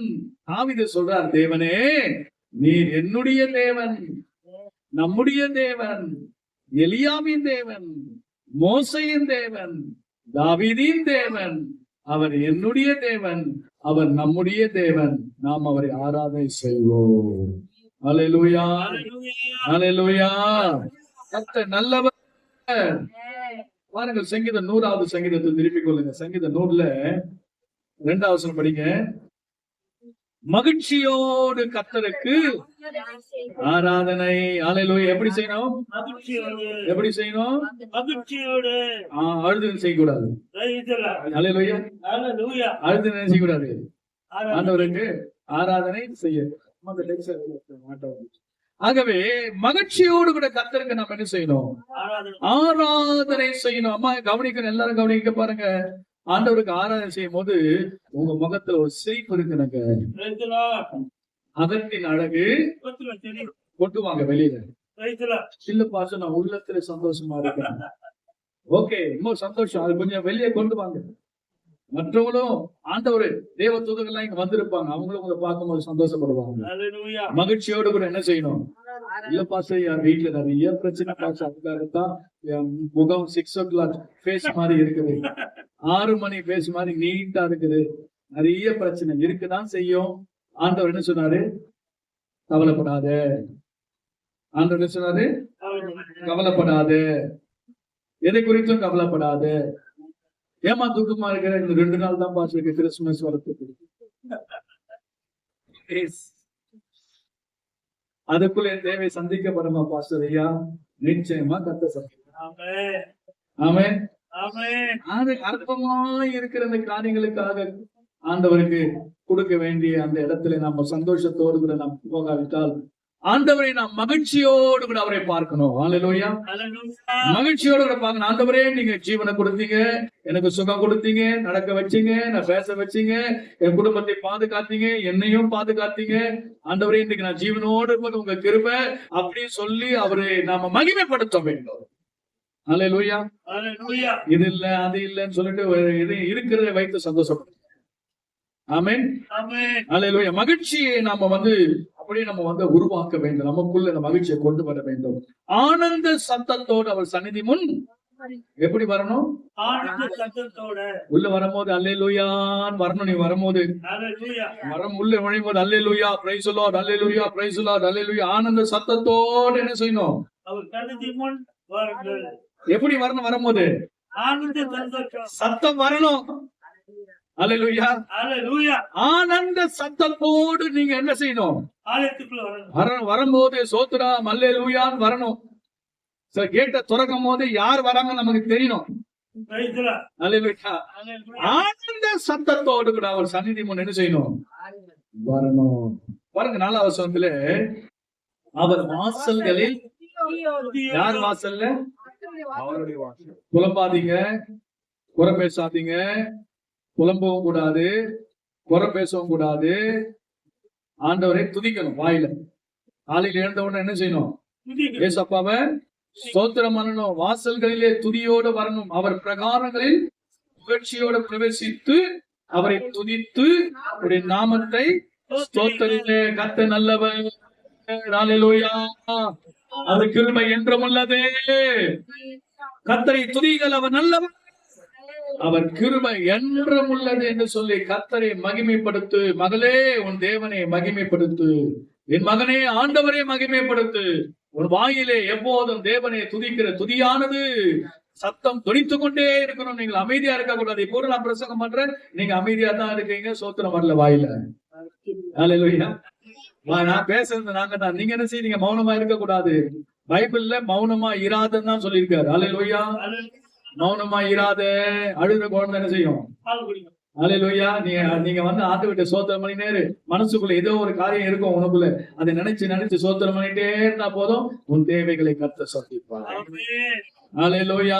தாவீது சொல்றார், தேவனே நீர் என்னுடைய தேவன், நம்முடைய தேவன், எலியாவின் தேவன், மோசையின் தேவன், தாவீதின் தேவன். அவர் என்னுடைய தேவன், அவர் நம்முடைய தேவன். நாம் அவரை ஆராதனை செய்வோம். அல்லேலூயா, அல்லேலூயா. கர்த்தர் நல்லவர். பாருங்கள், சங்கீதம் 100வது சங்கீதத்தை திருப்பிக் கொள்ளுங்க. சங்கீதம் 100ல 2வது வசனம் படிங்க. மகிழ்ச்சியோடு கர்த்தருக்கு ஆராதனை. அல்லேலூயா. எப்படி செய்யணும்? எப்படி செய்யணும்? மகிழ்ச்சியோடு. அழுது செய்யக்கூடாது. அல்லேலூயா. அழுது செய்யக்கூடாது. ஆண்டவருக்கு ஆராதனை செய்ய. ஆகவே மகிழ்ச்சியோடு கூட கர்த்தருக்கு நம்ம என்ன செய்யணும்? ஆராதனை செய்யணும். அம்மா கவனிக்கணும், எல்லாரும் கவனிக்க பாருங்க. ஆண்டவருக்கு ஆராதனை செய்யும் போது உங்க முகத்துல ஒரு சிரிப்பு இருக்குங்க. அகத்தின் அழகு கொட்டுவாங்க வெளியில. இல்ல பாச நான் உள்ளத்துல சந்தோஷமா இருக்கேன். ஓகே, இன்னும் சந்தோஷம். அது கொஞ்சம் வெளியே கொண்டு வாங்க. மற்றவங்களும் ஆண்டவரு தேவ தூதர்கள்லாம் இங்க வந்திருப்பாங்க, அவங்களும் உங்களை பார்க்கும்போது சந்தோஷப்படுவாங்க. மகிழ்ச்சியோடு கூட என்ன செய்யணும்? இல்ல பாச என் வீட்டுல நிறைய பிரச்சனை பாச, அதுக்காகத்தான் என் முகம் 6 o'clock ஃபேஸ் மாதிரி இருக்குது, 6 மணி ஃபேஸ் மாதிரி நீட்டா இருக்குது. நிறைய பிரச்சனை இருக்குதான் செய்யும். ஆண்டவர் என்ன சொன்னாரு? கவலைப்படாத. ஆண்டவர் என்ன சொன்னாரு? கவலைப்படாத. எதை குறித்தும் கவலைப்படாத. ஏமா துக்கமா இருக்கிற? இந்த 2 நாள் தான் பாஸ் இருக்கு கிறிஸ்துமஸ் வரத்துக்கு. அதுக்குள்ள என் தேவை சந்திக்கப்படுமா பாஸ்டர் ஐயா? நிச்சயமா கர்த்தர் சந்திப்பார். ஆமென். அது அற்பமா இருக்கிற அந்த காரியங்களுக்காக ஆண்டவருக்கு கொடுக்க வேண்டிய அந்த இடத்துல நம்ம சந்தோஷத்தோடு கூட நாம் போகாவிட்டால், ஆண்டவரை நாம் மகிழ்ச்சியோடு கூட அவரை பார்க்கணும். அல்லேலூயா. மகிழ்ச்சியோடு கூட பார்க்கணும். ஆண்டவரே நீங்க ஜீவனை கொடுத்தீங்க, எனக்கு சுகம் கொடுத்தீங்க, நடக்க வச்சீங்க, நான் பேச வச்சீங்க, என் குடும்பத்தை பாதுகாத்தீங்க, என்னையும் பாதுகாத்தீங்க. ஆண்டவரே இன்னைக்கு நான் ஜீவனோடு இருப்பது உங்க கிருபை அப்படின்னு சொல்லி அவரை நாம மகிமைப்படுத்த வேண்டும். அல்லேலூயா. இது இல்ல அது இல்லன்னு சொல்லிட்டு இது இருக்கிறத வைத்து சந்தோஷப்படும். ஆமென். அல்லேலூயா. மகிழ்ச்சியை நாம அப்படியே நம்ம உருவாக்க வேண்டும். நமக்குள்ள இந்த மகிழ்ச்சியை கொண்டு வர வேண்டும். ஆனந்த சத்தத்தோடு அவர் சந்நிதி முன் எப்படி வரணும்? ஆனந்த சத்தத்தோட உள்ள வரும்போது அல்லேலூயான்னு வரணும். நீ வரும்போது உள்ள நுழையும் போது hallelujah, praise the Lord, hallelujah, praise the Lord, hallelujah. ஆனந்த சத்தத்தோடு என்ன செய்யணும்? அவர் சந்நிதி முன் வாருங்கள். எப்படி வரணும்? வரும்போது சத்தம் வரணும். அல்லேலூயா, அல்லேலூயா. ஆனந்த சத்தத்தோடு நீங்க என்ன செய்யணும்? ஆலயத்துக்குள்ள வரணும். வரும்போது சோத்ரம் அல்லேலூயான்னு வரணும். கேட்ட திறக்கும் போது யார் வராங்க நமக்கு தெரியணும். அல்லேலூயா. ஆனந்த சத்தத்தோடு கூட அவர் சந்நிதி முன் என்ன செய்யணும்? வரணும். பாருங்க 4ஆம் வசனத்துல, அவர் வாசல்களில், யார் வாசல்ல? அவருடைய வாசல். புலம்பாதீங்க, குறை பேசாதீங்க, புலம்பவும் கூடாது, குறை பேசவும் கூடாது. ஆண்டவரை துதிக்கணும் வாயில. காலையில் எழுந்த உடனே என்ன செய்யணும்? ஏசப்பாவை ஸ்தோத்திரம் பண்ணணும். வாசல்களிலே துதியோடு வரணும். அவர் பிரகாரங்களில் புகழ்ச்சியோடு பிரவேசித்து அவரை துதித்து அவருடைய நாமத்தை ஸ்தோத்தரிலே. கர்த்தர் நல்லவர். அல்லேலூயா. அவர் கிருபை என்றும் உள்ளதே. கர்த்தரை துதிகள், அவர் நல்லவர், அவர் கிருபை என்றும் உள்ளது என்று சொல்லி கர்த்தரை மகிமைப்படுத்து. மகளே, உன் தேவனை மகிமைப்படுத்து. என் மகனே, ஆண்டவரை மகிமைப்படுத்து. ஒரு வாயிலே எப்போதும் தேவனை துதிக்கிற துதியானது சத்தம் துணித்துக் கொண்டே இருக்கணும். நீங்கள் அமைதியா இருக்க கூடாது. இப்போ நான் பிரசங்கம் பண்றேன், நீங்க அமைதியா தான் இருக்கீங்க, சோத்திரம் வரல வாயில. அல்லேலூயா. நான் பேசுறது நாங்க தான். நீங்க என்ன செய்றீங்க? மௌனமா இருக்க கூடாது. பைபிள்ல மௌனமா இராதன்னு தான் சொல்லியிருக்காரு. அல்லேலூயா. மௌனமா இராத. அழுத குழந்தை என்ன செய்யும்? அல்லேலூயா. நீங்க வந்து ஆண்டவர்கிட்ட சோத்திரம் பண்ணிட்டே மனசுக்குள்ள ஏதோ ஒரு காரியம் இருக்கும் உனக்குள்ள. அதை நினைச்சு சோத்திரம் பண்ணிட்டே இருந்தா போதும், உன் தேவைகளை கர்த்தர் சந்திப்பார். அல்லேலூயா.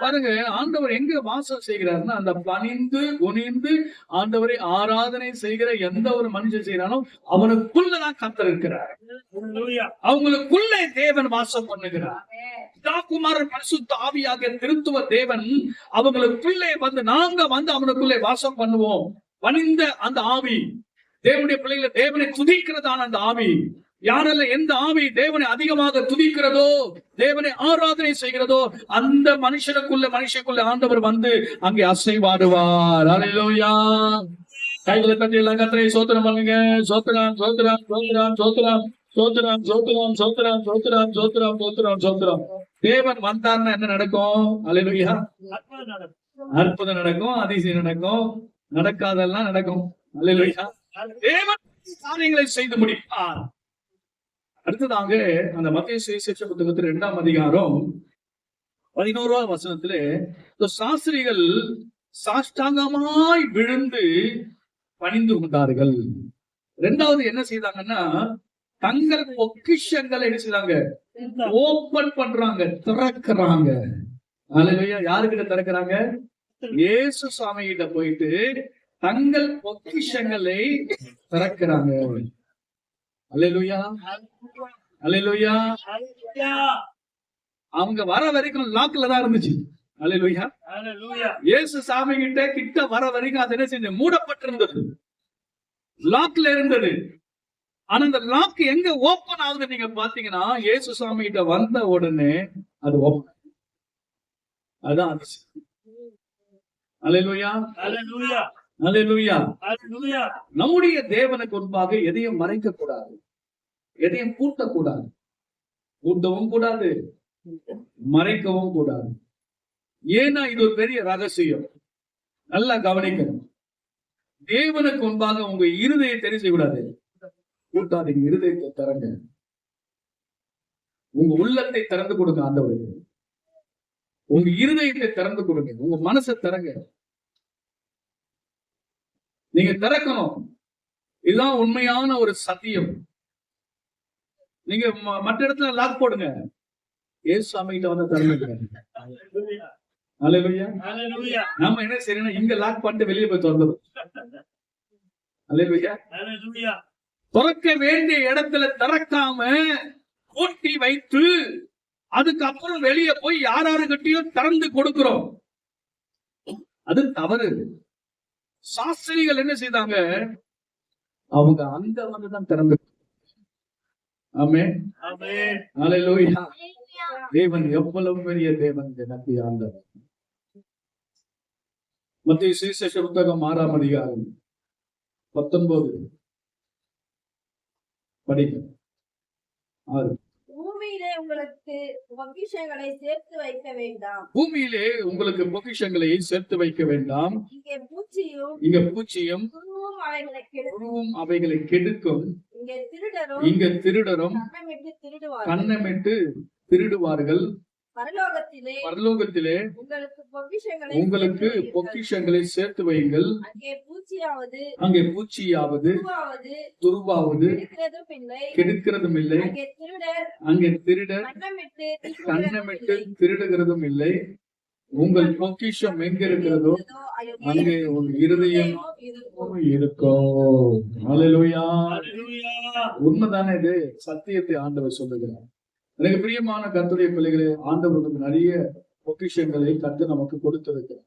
பாருங்க, ஆண்டவர் எங்க வாசம் செய்கிறாருன்னா, அந்த பணிந்து குனிந்து ஆண்டவரை ஆராதனை செய்கிற எந்த ஒரு மனுஷன் செய்யறானோ அவனுக்குள்ளதான் கர்த்தர் இருக்கிறார். அவங்களுக்குள்ளே தேவன் வாசம் பண்ணுகிறார். குமாரன் பரிசுத்த ஆவியாக திருத்துவ தேவன் அவங்களுக்குள்ளே வந்து, நாங்க வந்து அவனுக்குள்ளே வாசம் பண்ணுவோம். பணிந்த அந்த ஆவி, தேவனுடைய பிள்ளைகளை தேவனை துதிக்கிறதான அந்த ஆவி. யாரெல்லாம் எந்த ஆவி தேவனை அதிகமாக துதிக்கிறதோ, தேவனை ஆராதனை செய்கிறதோ, அந்த மனுஷனுக்குள்ள ஆண்டவர் வந்து அங்கே அசைவாடுவார். அல்லேலூயா. கைகளை தட்டி எல்லாம் கர்த்தரை சோத்திரம் பண்ணுங்க. சோத்திரம், சோத்திரம், சோத்திரம், சோத்திரம், சோத்திரம், சோத்திரம், சோத்திரம், சோத்திரம், சோத்திரம், சோத்திரம், சோத்திரம். தேவன் வந்தார்னா என்ன நடக்கும்? அல்லேலூயா. அற்புதம் நடக்கும், அதிசயம் நடக்கும், நடக்காதெல்லாம் நடக்கும். அல்லேலூயா. தேவன் காரியங்களை செய்து முடிப்பார். அடுத்ததாக அந்த மத்தேயு சுவிசேஷ புத்தகத்தில் 2ஆம் அதிகாரம் 11ஆம் வசனத்திலே, சாஸ்திரிகள் சாஷ்டாங்கமாய் விழுந்து பணிந்து கொண்டார்கள். 2வது என்ன செய்தாங்கன்னா, தங்கள் பொக்கிஷங்களை என்ன செய்தாங்க? ஓபன் பண்றாங்க, திறக்கிறாங்க. அல்லேலூயா. யாருக்கிட்ட திறக்கிறாங்க? இயேசு சாமி கிட்ட போயிட்டு தங்கள் பொக்கிஷங்களை திறக்கிறாங்க. அல்லேலூயா. அல்லேலூயா. அவங்க வர வரைக்கும் லாக்ல தான் இருந்துச்சு. அல்லேலூயா. இயேசு சாமி கிட்ட வர வரைக்கும் அது என்ன செஞ்சு? மூடப்பட்டிருந்தது, லாக்ல இருந்தது. ஆனா அந்த லாக் எங்க ஓபன் ஆகுது நீங்க பாத்தீங்கன்னா, இயேசு சாமி கிட்ட வந்த உடனே அது ஓபன். அதான் அதிசயம். அல்லேலூயா. அல்லேலூயா. அல்லேலூயா. நம்முடைய தேவனுக்கு முன்பாக எதையும் மறைக்க கூடாது, எதையும் பூட்டக்கூடாது. பூட்டவும் கூடாது, மறைக்கவும் கூடாது. ஏன்னா இது ஒரு பெரிய ரகசியம். நல்லா கவனிக்கணும். தேவனுக்கு முன்பாக உங்க இருதயத்தை தெரிஞ்ச கூடாது. கூட்டாதீங்க. இருதயத்தை திறங்க. உங்க உள்ளத்தை திறந்து கொடுங்க ஆண்டவருக்கு. உங்க இருதயத்தை திறந்து கொடுங்க. உங்க மனசை திறங்க. நீங்க திறக்கணும். இதுதான் உண்மையான ஒரு சத்தியம். நீங்க மற்ற இடத்துல லாக் போடுங்க. இயேசு சாமி கிட்ட வந்து திறந்துங்க. அல்லேலூயா. நாம என்ன செய்யணும்? இங்க லாக் பண்ணிட்டு வெளியே போய் திறந்துடும். அல்லேலூயா. திறக்க வேண்டிய இடத்துல திறக்காம பூட்டி வைத்து அதுக்கப்புறம் வெளியே போய் யாராருக்கிட்டையும் திறந்து கொடுக்கிறோம். அது தவறு. சாஸ்திரிகள் என்ன செய்தாங்க? அவங்க அங்க வந்துதான் திறந்து. ஆமென். அல்லேலூயா. தேவன் எவ்வளவு பெரிய தேவன் எனக்கு ஆண்டவர். மத்தேயு சுவிசேஷ புத்தகம் 6ஆம் அதிகாரம் 19 படிக்க. பூமியிலே உங்களுக்கு பொக்கிஷங்களை சேர்த்து வைக்க வேண்டாம். பூமியிலே உங்களுக்கு பொக்கிஷங்களை சேர்த்து வைக்க வேண்டாம். இங்க பூச்சியும் புழுவும் அவைகளை கெடுக்கும். இங்க திருடரும் கன்னமிட்டு திருடுவார்கள். பரலோகத்திலே உங்களுக்கு பொக்கிஷங்களை சேர்த்து வையுங்கள். அங்கே பூச்சியாவது துருவாவது கெடுக்கிறதும் இல்லை, அங்கே திருடர் கண்ணமிட்டு திருடுகிறதும் இல்லை. உங்கள் பொக்கிஷம் எங்க இருக்கிறதோ அங்கே உங்க இருதயம் இருக்கும். ஹல்லேலூயா. உண்மைதானே இது? சத்தியத்தை ஆண்டவர் சொல்லுகிறார். எனக்கு பிரியமான கர்த்தருடைய பிள்ளைகளே, ஆண்டவருக்கு நிறைய பொக்கிஷங்களை கர்த்தர் நமக்கு கொடுத்திருக்கிறார்.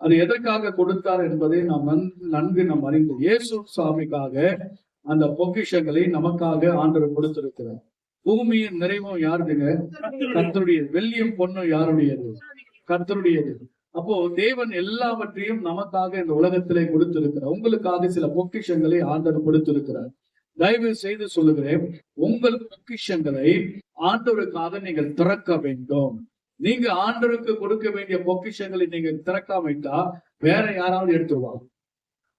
அது எதற்காக கொடுத்தார் என்பதை நாம் நன்கு நாம் அறிந்து, இயேசு சாமிக்காக அந்த பொக்கிஷங்களை நமக்காக ஆண்டவர் கொடுத்திருக்கிறார். பூமியின் நிறைவும் யாருதுங்க? கர்த்தருடைய. வெள்ளியும் பொண்ணும் யாருடையது? கர்த்தருடையது. அப்போ தேவன் எல்லாவற்றையும் நமக்காக இந்த உலகத்திலே கொடுத்திருக்கிறார். உங்களுக்காக சில பொக்கிஷங்களை ஆண்டவர் கொடுத்திருக்கிறார். தயவு செய்து சொல்லுகிறேன், உங்கள் பொக்கிஷங்களை ஆண்டவருக்காக நீங்கள் திறக்க வேண்டும். நீங்க ஆண்டவருக்கு கொடுக்க வேண்டிய பொக்கிஷங்களை நீங்க திறக்காம விட்டா வேற யாராவது எடுத்துருவாங்க.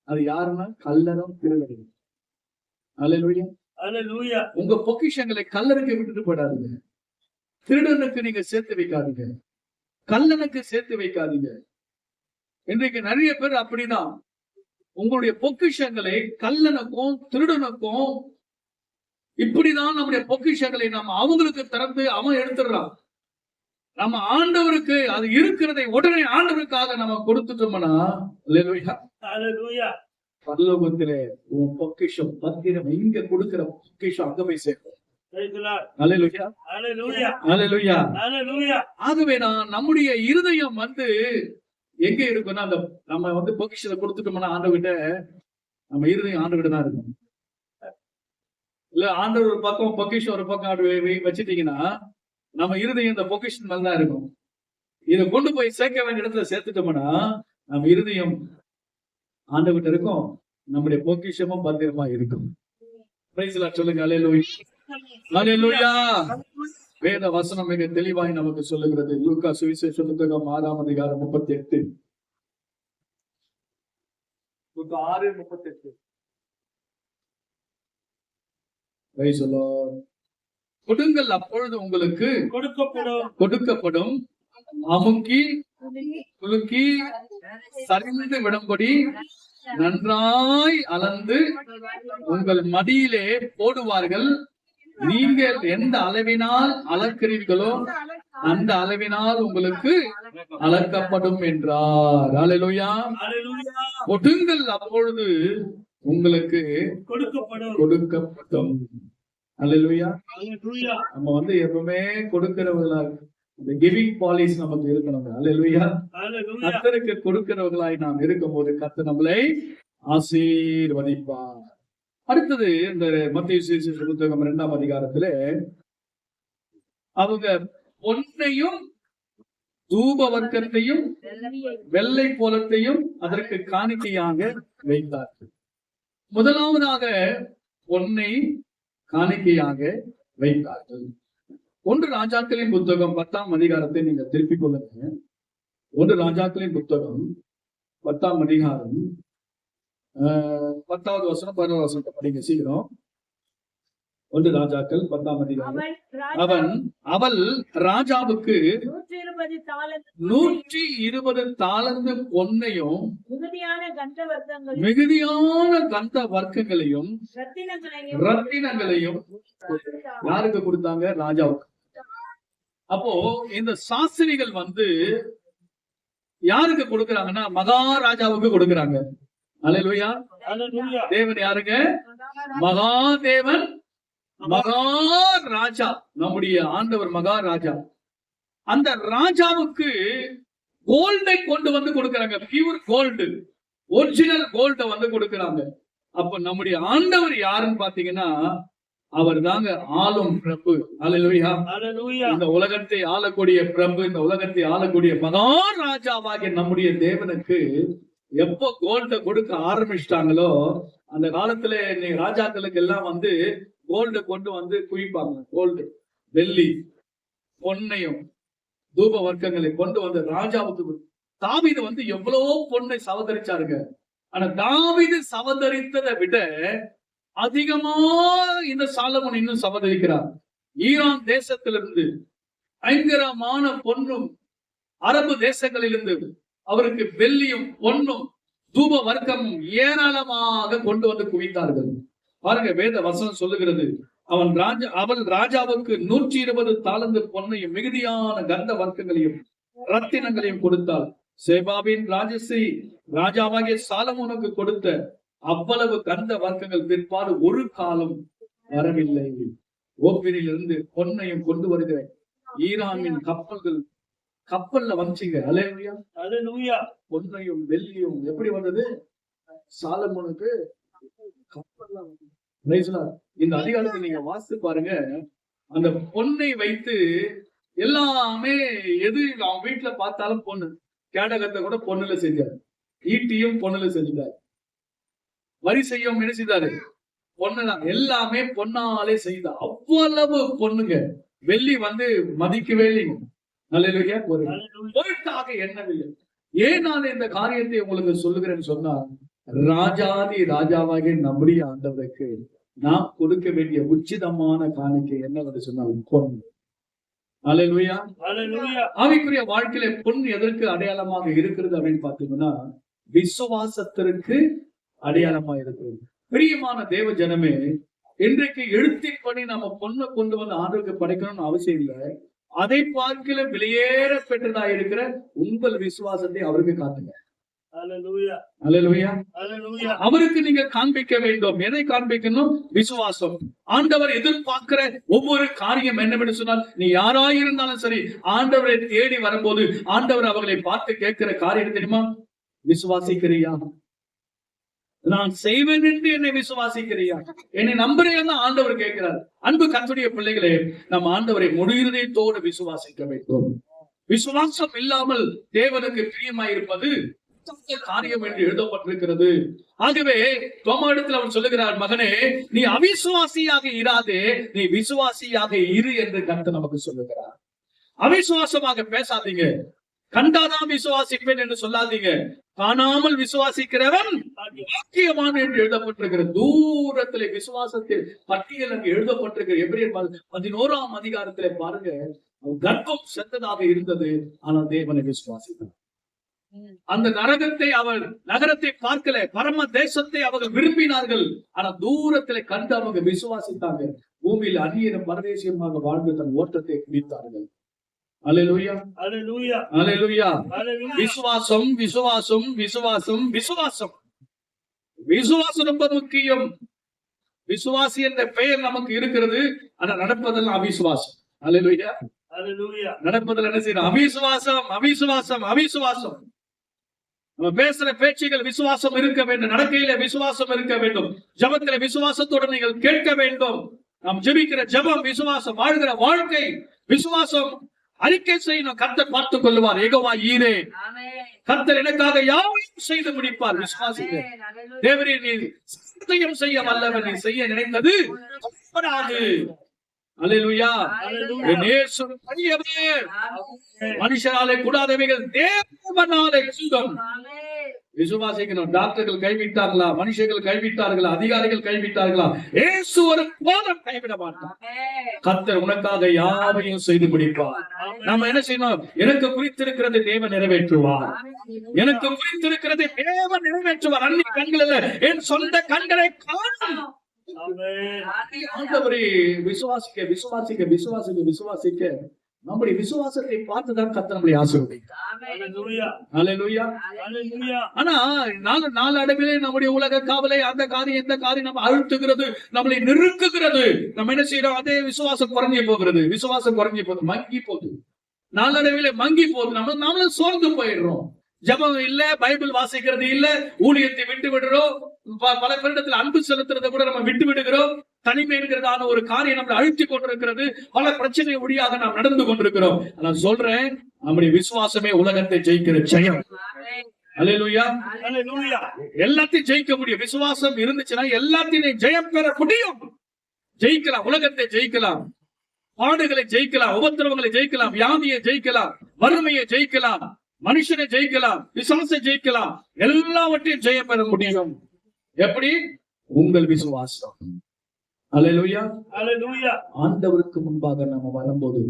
அது யாருன்னா கல்லறம், திருடர்கள். அல்லேலூயா. உங்க பொக்கிஷங்களை கல்லருக்கு விட்டுட்டு போயிடாதீங்க. திருடனுக்கு நீங்க சேர்த்து வைக்காதீங்க, கல்லனுக்கு சேர்த்து வைக்காதீங்க. இன்றைக்கு நிறைய பேர் அப்படிதான் உங்களுடைய பொக்கிஷங்களை கல்லனுக்கும் திருடனுக்கும், இப்படிதான் நம்முடைய பொக்கிஷங்களை நம்ம அவங்களுக்கு திறந்து அவன் எடுத்துடுறான். நம்ம ஆண்டவருக்கு அது இருக்கிறதை உடனே ஆண்டவருக்காக நம்ம கொடுத்துட்டோம்னா, பரலோகத்திலே உன் பொக்கிஷம் பத்திரம், இங்க கொடுக்கிற பொக்கிஷம் அங்க போய் சேர்க்கும். ஆகவே நம்முடைய இருதயம் எங்க இருக்குன்னா, அந்த நம்ம பொக்கிஷத்தை கொடுத்துட்டோம்னா ஆண்டவர்கிட்ட, நம்ம இருதயம் ஆண்டவர்கிட்ட தான் இருக்கும். இல்ல ஆண்டவர் ஒரு பக்கம் பொக்கிஷம் ஒரு பக்கம் வச்சுட்டீங்கன்னா நம்ம இருதயம் இந்த பொக்கிஷன் மேலதான் இருக்கும். இதை கொண்டு போய் சேர்க்க வேண்டிய இடத்துல சேர்த்துட்டோம்னா நம்ம இருதயம் ஆண்டவர்கிட்ட இருக்கும், நம்முடைய பொக்கிஷமும் பத்திரமா இருக்கும். சொல்லுங்க. அல்லேலூயா. வேத வசனம் மிக தெளிவாய் நமக்கு சொல்லுகிறது. லூக்கா சுவிசேஷ புத்தகம் 6ஆம் அதிகாரம் 38. 6:38. கொடுங்கள், அப்பொழுது உங்களுக்கு கொடுக்கப்படும். அமுக்கி குலுக்கி சரிந்து விடும்படி நன்றாய் அளந்து உங்கள் மடியிலே போடுவார்கள். நீங்கள் எந்த அளவினால் அளக்கிறீர்களோ அந்த அளவினால் உங்களுக்கு அளக்கப்படும் என்றார். அல்லேலூயா. கொடுங்கள், அப்பொழுது உங்களுக்கு கொடுக்கப்படும். அல்லேலூயா. நம்ம எப்பவுமே கொடுக்கிறவர்களா, இந்த கிவிங் பாலிசி நமக்கு இருக்கணும். அல்லேலூயா. கர்த்தருக்கு கொடுக்கிறவர்களாய் நாம் இருக்கும்போது கர்த்தர் நம்மளை ஆசீர்வதிப்பார். அடுத்தது இந்த மத்தேயு சுவிசேஷ புத்தகம் 2ஆம் அதிகாரத்திலே அவங்க பொன்னையும் தூப வர்க்கத்தையும் வெள்ளை போலத்தையும் அதற்கு காணிக்கையாக வைத்தார்கள். முதலாவதாக பொன்னை காணிக்கையாக வைத்தார்கள். 1 ராஜாக்களின் புத்தகம் 10ஆம் அதிகாரத்தை நீங்க திருப்பிக் கொள்ளுங்க. 1 ராஜாக்களின் புத்தகம் 10ஆம் அதிகாரம் 10வது வசனம் 11வது வசனத்தை படிங்க சீக்கிரம். 1 ராஜாக்கள் 10ஆம் அதிகாரம். அவள் ராஜாவுக்கு 120 தாலந்து பொன்னையும் மிகுதியான கந்த வர்க்கங்களையும் ரத்தினங்களையும் யாருக்கு கொடுத்தாங்க? ராஜாவுக்கு. அப்போ இந்த சாஸ்திரிகள் யாருக்கு கொடுக்கறாங்கன்னா மகாராஜாவுக்கு கொடுக்கறாங்க. அல்லேலூயா. தேவன் யாருங்க? மகாதேவன், மகாராஜா, நம்முடைய ஆண்டவர் மகாராஜா. அந்த ராஜாவுக்கு கோல்டை கொண்டு கொடுக்கறாங்க. பியூர் கோல்டு, ஒரிஜினல் கோல்ட கொடுக்கறாங்க. அப்ப நம்முடைய ஆண்டவர் யாருன்னு பாத்தீங்கன்னா அவர் தாங்க ஆளும் பிரபு. அல்லேலூயா. இந்த உலகத்தை ஆளக்கூடிய பிரபு, இந்த உலகத்தை ஆளக்கூடிய மகாராஜாவாகிய நம்முடைய தேவனுக்கு எப்போ கோல்ட கொடுக்க ஆரம்பிச்சிட்டாங்களோ அந்த காலத்துல ராஜாக்களுக்கு எல்லாம் கோல்ட கொண்டு குவிப்பாங்க. கோல்டு, வெள்ளி, பொன்னையும் தூப வர்க்கங்களை கொண்டு ராஜாவுக்கு. தாவீது எவ்வளவோ பொன்னை சவதரிச்சாருங்க. ஆனா தாவீது சவதரித்ததை விட அதிகமா இந்த சாலமோன் இன்னும் சவதரிக்கிறார். ஈரான் தேசத்திலிருந்து பயங்கரமான பொன்னும் அரபு தேசங்களிலிருந்து அவருக்கு வெள்ளியும் பொன்னும் தூப வர்க்கமும் ஏராளமாக கொண்டு வந்து குவித்தார்கள். பாருங்க, வேத வசனம் சொல்லுகிறது, அவள் ராஜாவுக்கு 120 தாலந்து பொன்னையும் மிகுதியான கந்த வர்க்கங்களையும் ரத்தினங்களையும் கொடுத்தாள். சேபாவின் ராஜஸ்ரீ ராஜாவாகிய சாலமோனுக்கு கொடுத்த அவ்வளவு கந்த வர்க்கங்கள் பிற்பாடு ஒரு காலம் வரவில்லை. ஓப்பிரில் இருந்து பொன்னையும் கொண்டு வருகிற ஈரானின் கப்பல்ல வந்துச்சுங்க. அல்லேலூயா, அல்லேலூயா. பொன்னையும் வெள்ளியும் எப்படி வந்தது? சாலமோனுக்கு கப்பல்ல வந்தது. Praise the Lord. இந்த அதிகாரத்தை நீங்க வாசித்து பாருங்க. அந்த பொன்னை வைத்து எல்லாமே எது அவன் வீட்டுல பார்த்தாலும் பொண்ணு. கேடகத்தை கூட பொண்ணுல செஞ்சாரு, ஈட்டியும் பொண்ணுல செஞ்சாரு, வரி செய்யும் என்ன செய்தாரு? பொண்ணுதான். எல்லாமே பொன்னாலே செய்தார். அவ்வளவு பொண்ணுங்க. வெள்ளி வந்து மதிக்கவே இல்லைங்க. அல்லேலூயா. பொருட்டாக எண்ணவில்லை. ஏன் நான் இந்த காரியத்தை உங்களுக்கு சொல்லுகிறேன்னு சொன்னா, ராஜாதி ராஜாவாகிய நம்முடைய ஆண்டவருக்கு நாம் கொடுக்க வேண்டிய உச்சிதமான காணிக்கை என்னவென்று சொன்னால் பொன். அல்லேலூயா, அல்லேலூயா. ஆவிக்குரிய வாழ்க்கையில பொன் எதற்கு அடையாளமாக இருக்கிறது அப்படின்னு பாத்தீங்கன்னா, விசுவாசத்திற்கு அடையாளமா இருக்கிறது. பிரியமான தேவ ஜனமே, இன்றைக்கு எழுத்தின்படி நம்ம பொண்ணை கொண்டு வந்து ஆண்டவருக்கு படைக்கணும்னு அவசியம் இல்லை. அதை பார்க்கல விலையேற பெற்றதா இருக்கிற உங்கள் விசுவாசத்தை அவருக்கு காட்டுங்க. அல்லேலூயா, அல்லேலூயா, அல்லேலூயா. அவருக்கு நீங்க காண்பிக்க வேண்டும். எதை காண்பிக்கணும்? விசுவாசம். ஆண்டவர் எதிர்பார்க்கிற ஒவ்வொரு காரியம் என்னவென்று சொன்னால், நீ யாராயிருந்தாலும் சரி, ஆண்டவரை தேடி வரும்போது ஆண்டவர் அவர்களை பார்த்து கேட்கிற காரியம் தெரியுமா? விசுவாசிக்கிறியா? நான் செய்வேன் என்று என்னை விசுவாசிக்கிறியா? என்னை நம்புறேன் ஆண்டவர் கேட்கிறார். அன்பு கர்த்தருடைய பிள்ளைகளே, நம்ம ஆண்டவரை முழு இதயத்தோடு விசுவாசிக்க வேண்டும். விசுவாசம் இல்லாமல் தேவனுக்கு பிரியமாயிருப்பது காரியம் என்று எழுதப்பட்டிருக்கிறது. ஆகவே தோமாவிடத்தில் அவர் சொல்லுகிறார், மகனே, நீ அவிசுவாசியாக இராதே, நீ விசுவாசியாக இரு என்று கர்த்தர் நமக்கு சொல்லுகிறார். அவிசுவாசமாக பேசாதீங்க. கண்டாதான் விசுவாசிப்பேன் என்று சொல்லாதீங்க. காணாமல் விசுவாசிக்கிறவன் பாக்கியவான் என்று எழுதப்பட்டிருக்கிற தூரத்திலே விசுவாசத்தில் பட்டியல் அங்கு எழுதப்பட்டிருக்கிற எபிரேயர் 11ஆம் அதிகாரத்திலே பாருங்க, கர்ப்பம் செத்ததாக இருந்தது, ஆனால் தேவனை விசுவாசித்தார். அந்த நகரத்தை பார்க்கல, பரம தேசத்தை அவர்கள் விரும்பினார்கள், ஆனா தூரத்திலே கண்டு அவங்க விசுவாசித்தாங்க. பூமியில் அந்நிய பரதேசியமாக வாழ்ந்து தன் ஓட்டத்தை முடித்தார்கள். அல்லேலூயா, அல்லேலூயா, அல்லேலூயா. அல்லேலூயா. விசுவாசம், விசுவாசம், விசுவாசம், விசுவாசம். விசுவாசம் ரொம்ப முக்கியம். விசுவாசி என்ற பெயர் நமக்கு இருக்கிறது, ஆனா நடப்பதெல்லாம் அவிசுவாசம். அல்லேலூயா, அல்லேலூயா. நடப்பதில் என்ன செய்யணும்? அவிசுவாசம், அவிசுவாசம், அவிசுவாசம். நம்ம பேசுற பேச்சுகள் விசுவாசம் இருக்க வேண்டும். நடக்கையில விசுவாசம் இருக்க வேண்டும். ஜபத்தில விசுவாசத்தோடு நீங்கள் கேட்க வேண்டும். நாம் ஜெபிக்கிற ஜபம் விசுவாசம், வாழ்கிற வாழ்க்கை விசுவாசம். அறிக்கை செய்யணும், கர்த்தர் பார்த்துக் கொள்வார். யெகோவா ஈரே, கர்த்தர் எனக்காக யாவையும் செய்து முடிப்பார். விசுவாசிங்க. தேவரே, நீ சத்தியம் செய்ய வல்லவர், நீ செய்ய நினைத்தது தவறாது. அல்லேலூயா. என் இயேசு பெரியவர், மனுஷனாலே கூடாதவைகள் தேவனாலே கூடும். விசுவாசிக்கணும். டாக்டர்கள் கைவிட்டார்களா? மனுஷர்கள் கைவிட்டார்களா? அதிகாரிகள் கைவிட்டார்களா? இயேசு ஒரு போதும் கைவிட மாட்டார். கர்த்தர் உனக்காக யாவையும் செய்து முடிப்பார். நாம என்ன செய்யணும்? எனக்கு குறித்திருக்கிறது தேவன் நிறைவேற்றுவார். எனக்கு குறித்திருக்கிறது தேவன் நிறைவேற்றுவார். அன்னி கண்களில் என் சொந்த கண்களை காணும். ஆண்டவரை விசுவாசிக்க விசுவாசிக்க விசுவாசிக்க விசுவாசிக்க நம்முடைய விசுவாசத்தை பார்த்துதான் கர்த்தர் நம்மளை ஆசீர்வதிக்கிறார். அல்லேலூயா, அல்லேலூயா. ஆனா நாளடைவிலே நம்முடைய உலக காவலை, அந்த காரியம் இந்த காரியம் நம்ம அழுத்துகிறது, நம்மளை நெருக்குகிறது. நம்ம என்ன செய்யறோம்? அதே விசுவாசம் குறைஞ்சி போகிறது. விசுவாசம் குறைஞ்சி போகுது, மங்கி போகுது. நாளடைவிலே மங்கி போகுது. நம்மளும் சோர்ந்து போயிடுறோம். ஜபம் இல்ல, பைபிள் வாசிக்கிறது இல்ல, ஊழியத்தை விட்டு விடுறோம். பல பேரிடத்தில் அன்பு செலுத்துறதை கூட நம்ம விட்டு விடுகிறோம். தனிமை என்கிறதான ஒரு காரியம் நம்மளை அழுத்தி கொண்டிருக்கிறது. பல பிரச்சனை ஒளியாக நாம் நடந்து கொண்டிருக்கிறோம். நான் சொல்றேன், நம்முடைய விசுவாசமே உலகத்தை ஜெயிக்கிற ஜெயம். அல்லேலூயா, அல்லேலூயா. எல்லாத்தையும் ஜெயிக்க முடியும். விசுவாசம் இருந்துச்சுன்னா எல்லாத்தையும் ஜெயம் பெற முடியும். ஜெயிக்கலாம், உலகத்தை ஜெயிக்கலாம், பாடுகளை ஜெயிக்கலாம், உபத்திரவங்களை ஜெயிக்கலாம், வியாதியை ஜெயிக்கலாம், வறுமையை ஜெயிக்கலாம், மனுஷனை ஜெயிக்கலாம், விசுவாசத்தை ஜெயிக்கலாம், எல்லாவற்றையும் ஜெயம் பெற முடியும். எப்படி? உங்கள் விசுவாசம். அல்லேலூயா, அல்லேலூயா. ஆண்டவருக்கு முன்பாக நாம வரும்போது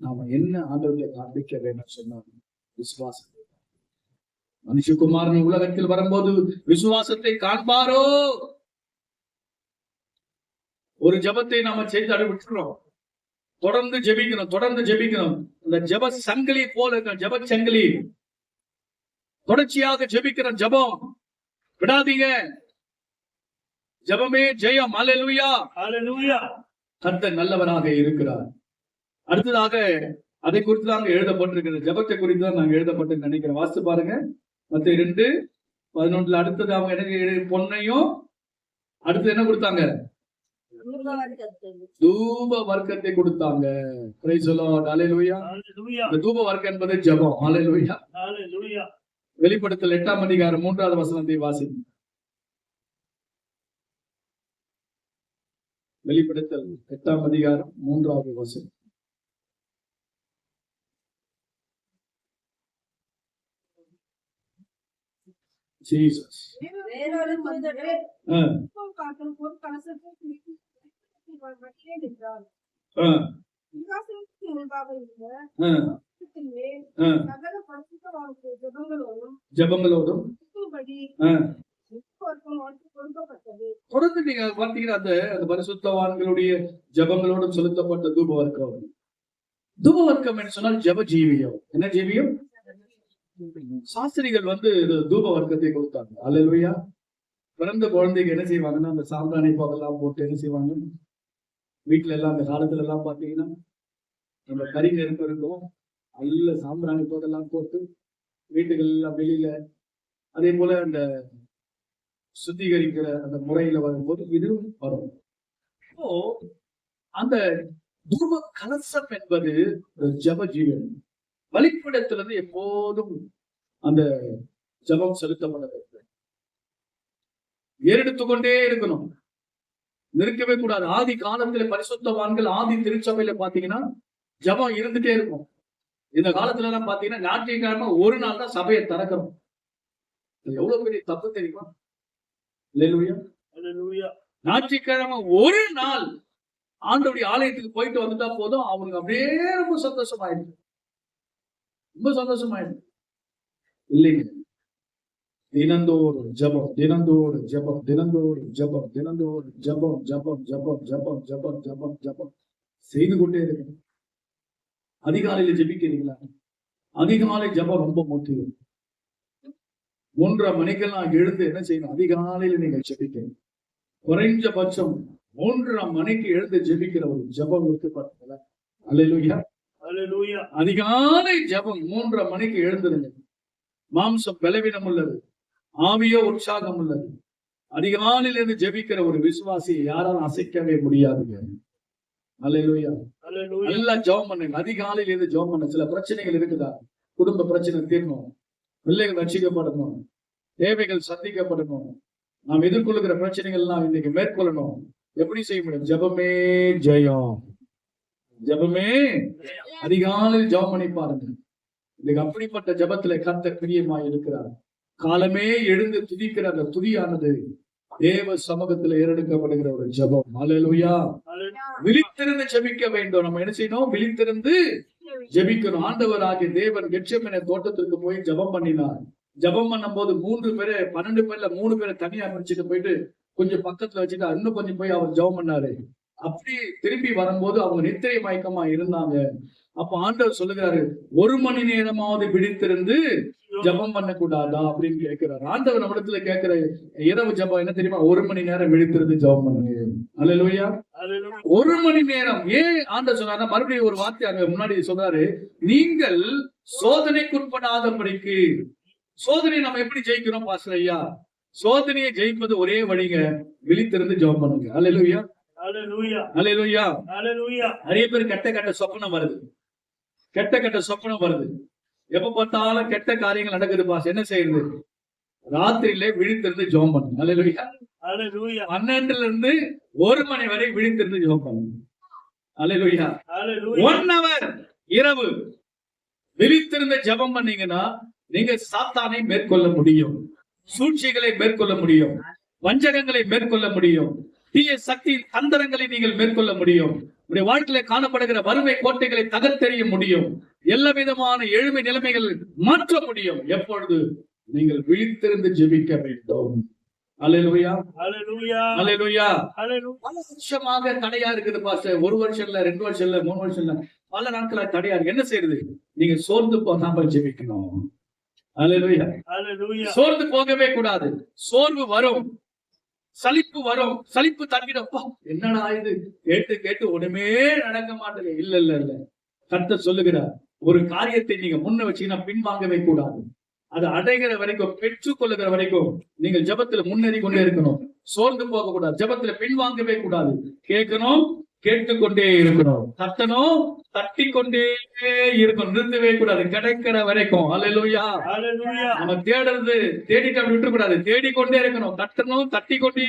நாம என்ன ஆண்டவர்களை காண்பிக்க வேண்டும் சொன்னார்? விசுவாசம். மனுஷகுமாரன் உலகத்தில் வரும்போது விசுவாசத்தை காண்பாரோ? ஒரு ஜெபத்தை நாம செய்து விட்டுறோம். தொடர்ந்து ஜெபிக்கணும், தொடர்ந்து ஜெபிக்கணும். இந்த ஜெப சங்கிலி போல இருக்க ஜெப சங்கிலி, தொடர்ச்சியாக ஜெபிக்கிற ஜெபம் விடாதீங்க. ஜெபமே ஜெயம். அல்லேலூயா, ஹalleluya. கர்த்தர் நல்லவராக இருக்கிறார். அடுத்ததாக அதை குறித்து தான் எழுதப்பட்டிருக்கிறது. ஜெபத்தை குறித்து தான் நாங்க எழுதப்பட்டு நினைக்கிறேன். வாசித்து பாருங்க, மத்தேயு 2:11. அடுத்தது அவங்க என்ன, பொன்னையும் அடுத்து என்ன கொடுத்தாங்க? தூப வர்க்கத்தை கொடுத்தாங்க. Praise the Lord. அல்லேலூயா. ஹalleluya. இந்த தூப வர்க்கம் என்பது ஜெபம். அல்லேலூயா. ஹalleluya. வெளிப்படுத்தல் 8ஆம் அதிகாரம் 3வது வசனத்தை வாசிங்க. வெளிப்படுத்தல் 8ஆம் அதிகாரம் 3வது வசனம். ஜீசஸ். வேறொரு மனிதரே ஆ, காட்டும் ஒரு கலசத்தை பிடித்து வட்டியே நின்றார். ஆ, சிங்காசனத்துக்கு முன்பாக இருந்த ஆ, கலசத்தின் மேல் ஆ. சகல பரிசுத்தவான்களுடைய ஜெபங்களோடும் ஜெபங்களோடும் இருக்கும்படி ஆ. வர்க்கம் அவனுக்கு கொடுக்கப்பட்டது. தொடர்ந்து நீங்க பார்த்தீங்கன்னா அந்த பரிசுத்தவான்களுடைய ஜெபங்களோடும் செலுத்தப்பட்ட தூப வர்க்கம். தூப வர்க்கம் என்று சொன்னால் ஜெப ஜீவியம். என்ன ஜீவியம்? சாஸ்திரிகள் இது தூப வர்க்கத்தை கொடுத்தாங்க. அல்லேலூயா. பிறந்த குழந்தைக்கு என்ன செய்வாங்கன்னா, அந்த சாம்பிராணி புகையெல்லாம் போட்டு என்ன செய்வாங்க, வீட்டுல எல்லாம் அந்த காலத்துல எல்லாம் பாத்தீங்கன்னா நம்ம கறி நெருப்பு இருக்கும், நல்ல சாம்பிராணி புகையெல்லாம் போட்டு வீட்டுகள் எல்லாம் வெளியில, அதே போல அந்த சுத்திகரிக்கிற அந்த முறையில வரும்போது இது வரும். இப்போ அந்த தூப கலசம் என்பது ஒரு ஜெப ஜீவன். பலிபீடத்திலிருந்து எப்போதும் அந்த ஜெபம் செலுத்தப்பட வேண்டும். ஏறெடுத்துக் கொண்டே இருக்கணும், நிற்கவே கூடாது. ஆதி காலத்துல பரிசுத்தவான்கள், ஆதி திருச்சபையில பாத்தீங்கன்னா ஜெபம் இருந்துட்டே இருக்கும். இந்த காலத்துல எல்லாம் பாத்தீங்கன்னா ஞாயிற்றுக்கிழமை ஒரு நாள் தான் சபையை திறக்கிறோம். இது எவ்வளவு பெரிய தப்பு தெரியுமா? அல்லேலூயா. ஹalleluya. ஞாயிற்றுக்கிழமை ஒரு நாள் ஆண்டவருடைய ஆலயத்துக்கு போயிட்டு வந்துட்டா போதும், அவனுக்கு அப்படியே ரொம்ப சந்தோஷமாயிடுது, ரொம்ப சந்தோஷமாயிடுது. இல்லைங்க, தினந்தோறும் ஜெபம், தினந்தோறும் ஜெபம், தினந்தோறும் ஜெபம், தினந்தோறும் ஜெபம், ஜெபம், ஜெபம், ஜெபம், ஜெபம், ஜெபம், ஜெபம் செய்து கொண்டே இருக்கணும். அதிகாலையில ஜெபிக்கிறீங்களா? அதிகாலை ஜெபம் ரொம்ப முக்கியம். 3:30 மணிக்கெல்லாம் எழுந்து என்ன செய்யணும்? அதிகாலையில நீங்க ஜெபிக்கணும். குறைஞ்சபட்சம் 3:30 மணிக்கு எழுந்து ஜெபிக்கிற ஒரு ஜெபம் இருக்கு பாத்தீங்களா? அல்லேலூயா. ஹalleluya. அதிகாலை ஜெபம் 3:30 மணிக்கு எழுந்துருங்க. மாம்சம் பலவீனம் உள்ளது, ஆவியோ உற்சாகம் உள்ளது. அதிகாலையில இருந்து ஜெபிக்கிற ஒரு விசுவாசியை யாராலும் அசைக்கவே முடியாதுங்க. அல்லேலூயா. ஹalleluya. நல்லா ஜெபம் பண்ணுங்க. அதிகாலையில இருந்து ஜெபம் பண்ணுங்க. சில பிரச்சனைகள் இருக்குதா? குடும்ப பிரச்சனை தீரணும், பிள்ளைகள் ரட்சிக்கப்படணும், தேவைகள் சந்திக்கப்படணும், நாம் எதிர்கொள்ளுகிற பிரச்சனைகள் எல்லாம் இன்னைக்கு மேற்கொள்ளணும். எப்படி செய்ய முடியும்? ஜெபமே ஜெயம். ஜெபமே. அதிகாலையில் ஜெபம் பண்ணி பாருங்க. இன்னைக்கு அப்படிப்பட்ட ஜெபத்துல கர்த்தர் பிரியமாய் இருக்கிறார். காலமே எழுந்து துதிக்கிற அந்த துதியானது தேவ சமூகத்துல ஏறெடுக்கப்படுகிற ஒரு ஜெபம். அல்லேலூயா. விழித்திருந்து ஜெபிக்க வேண்டும். நம்ம என்ன செய்யணும்? விழித்திருந்து ஜெபிக்கணும். ஆண்டவராகிய தேவன் கெத்செமனே தோட்டத்திற்கு போய் ஜெபம் பண்ணினார். ஜெபம் பண்ணும் போது 3 பேரை 12 பேர்ல 3 பேரை தனியா பிரிச்சுட்டு போயிட்டு கொஞ்சம் பக்கத்துல வச்சுட்டு இன்னும் கொஞ்சம் போய் அவர் ஜெபம் பண்ணாரு. அப்படி திரும்பி வரும்போது அவங்க நித்திரை மயக்கமா இருந்தாங்க. அப்ப ஆண்டவர் சொல்லுகிறாரு, 1 மணி நேரமாவது விழித்திருந்து ஜெபம் பண்ண கூடாதா அப்படின்னு கேட்கிறாரு. ஆண்டவர் நம்மிடத்துல கேட்கிற இரவு ஜெபம் என்ன தெரியுமா? 1 மணி நேரம் விழித்திருந்து ஜெபம் பண்ணுங்க. அல்லேலூயா. 1 மணி நேரம். ஏன் ஆண்டவர் சொன்னார்? மறுபடியும் ஒரு வார்த்தை அங்க முன்னாடி சொல்றாரு, நீங்கள் சோதனைக்குட்படாதபடிக்கு. சோதனை நம்ம எப்படி ஜெயிக்கிறோம் பாஸ்டர் ஐயா? சோதனையை ஜெயிப்பது ஒரே வழிங்க, விழித்திருந்து ஜெபம் பண்ணுங்க. அல்லேலூயா. ஹalleluya. அல்லேலூயா. ஹalleluya. நிறைய பேர் கெட்ட சொப்பனம் வருது, கெட்ட சொப்பனம் வருது. எப்ப பார்த்தாலும் கெட்ட காரியங்கள் நடக்குது பாஸ். என்ன செய்யுது? ராத்திரியில விழித்திருந்து ஜெபம் பண்ணுங்க. அல்லேலூயா. ஹalleluya. 12 இருந்து 1 மணி வரை விழித்திருந்து ஜெபம் பண்ணுங்க. அல்லேலூயா. ஹalleluya. 1 hour இரவு விழித்திருந்து ஜெபம் பண்ணீங்கன்னா நீங்க சாத்தானை மேற்கொள்ள முடியும், சூழ்ச்சிகளை மேற்கொள்ள முடியும், வஞ்சகங்களை மேற்கொள்ள முடியும், தீய சக்தி தந்திரங்களை நீங்கள் மேற்கொள்ள முடியும். உடைய வாழ்க்கையில காணப்படுகிற வறுமை கோட்டைகளை தகர்த்தெறிய முடியும். எல்லா விதமான ஏழ்மை நிலைமைகள் மாற்ற முடியும். எப்பொழுது நீங்கள் விழித்திருந்து ஜெபிக்க வேண்டும். அல்லேலூயா, ஹalleluya, அல்லேலூயா. ஹalleluya. பல வருஷமாக தடையா இருக்குது பாஸ்டர். 1 வருஷம் இல்ல, 2 வருஷம் இல்ல, 3 வருஷம் இல்ல, பல நாட்களா தடையா இருக்கு. என்ன செய்யறது? நீங்க சோர்ந்து போகாம ஜெபிக்கணும். அல்லேலூயா. ஹalleluya. சோர்ந்து போகவே கூடாது. சோர்வு வரும், சலிப்பு வரும், சலிப்பு தங்கிடப்பா என்னடா இது கேட்டு கேட்டு ஒண்ணுமே நடக்க மாட்டேங்க. இல்ல இல்ல இல்ல, கர்த்தர் சொல்லுகிறார், ஒரு காரியத்தை நீங்க முன்ன வச்சீங்கன்னா பின்வாங்கவே கூடாது. அது அடைகிற வரைக்கும், பெற்றுக் கொள்ளுகிற வரைக்கும் நீங்கள் ஜெபத்துல முன்னேறி கொண்டே இருக்கணும். சோர்ந்து போக கூடாது. ஜெபத்துல பின்வாங்கவே கூடாது. கேட்கணும், கேட்டுக்கொண்டே இருக்கணும். தட்டணும், தட்டி கொண்டே இருக்கணும். நிறுத்தவே கூடாது கிடைக்கிற வரைக்கும். அல்லேலூயா. ஹalleluya. நம்ம தேடுறது தேடிட்டு அப்படி விட்டு கூடாது. தேடிக்கொண்டே இருக்கணும். தட்டணும், தட்டி கொண்டே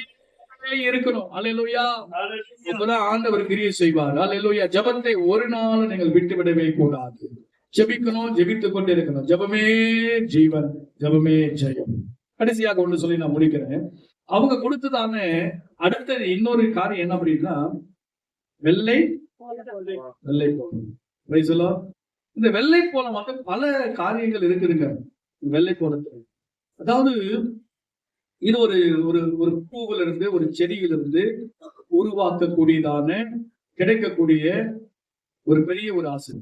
இருக்கணும். அல்லேலூயா. ஹalleluya. அப்பதான் ஆண்டவர் கிரியை செய்வார். அல்லேலூயா. ஜெபத்தை ஒரு நாள் நீங்கள் விட்டு விடவே கூடாது. ஜெபிக்கணும், ஜெபித்துக் கொண்டே இருக்கணும். ஜெபமே ஜீவன், ஜெபமே ஜெயம். கடைசியாக ஒண்ணு சொல்லி நான் முடிக்கிறேன். அவங்க கொடுத்ததான அடுத்தது இன்னொரு காரியம் என்ன அப்படின்னா, வெள்ளை வெள்ளை போலம். Praise the Lord. இந்த வெள்ளை போலம் வந்து பல காரியங்கள் இருக்குதுங்க. வெள்ளை போலத்துல அதாவது இது ஒரு ஒரு ஒரு பூவில இருந்து, ஒரு செடியிலிருந்து உருவாக்கக்கூடியதான கிடைக்கக்கூடிய ஒரு பெரிய ஒரு ஆசை.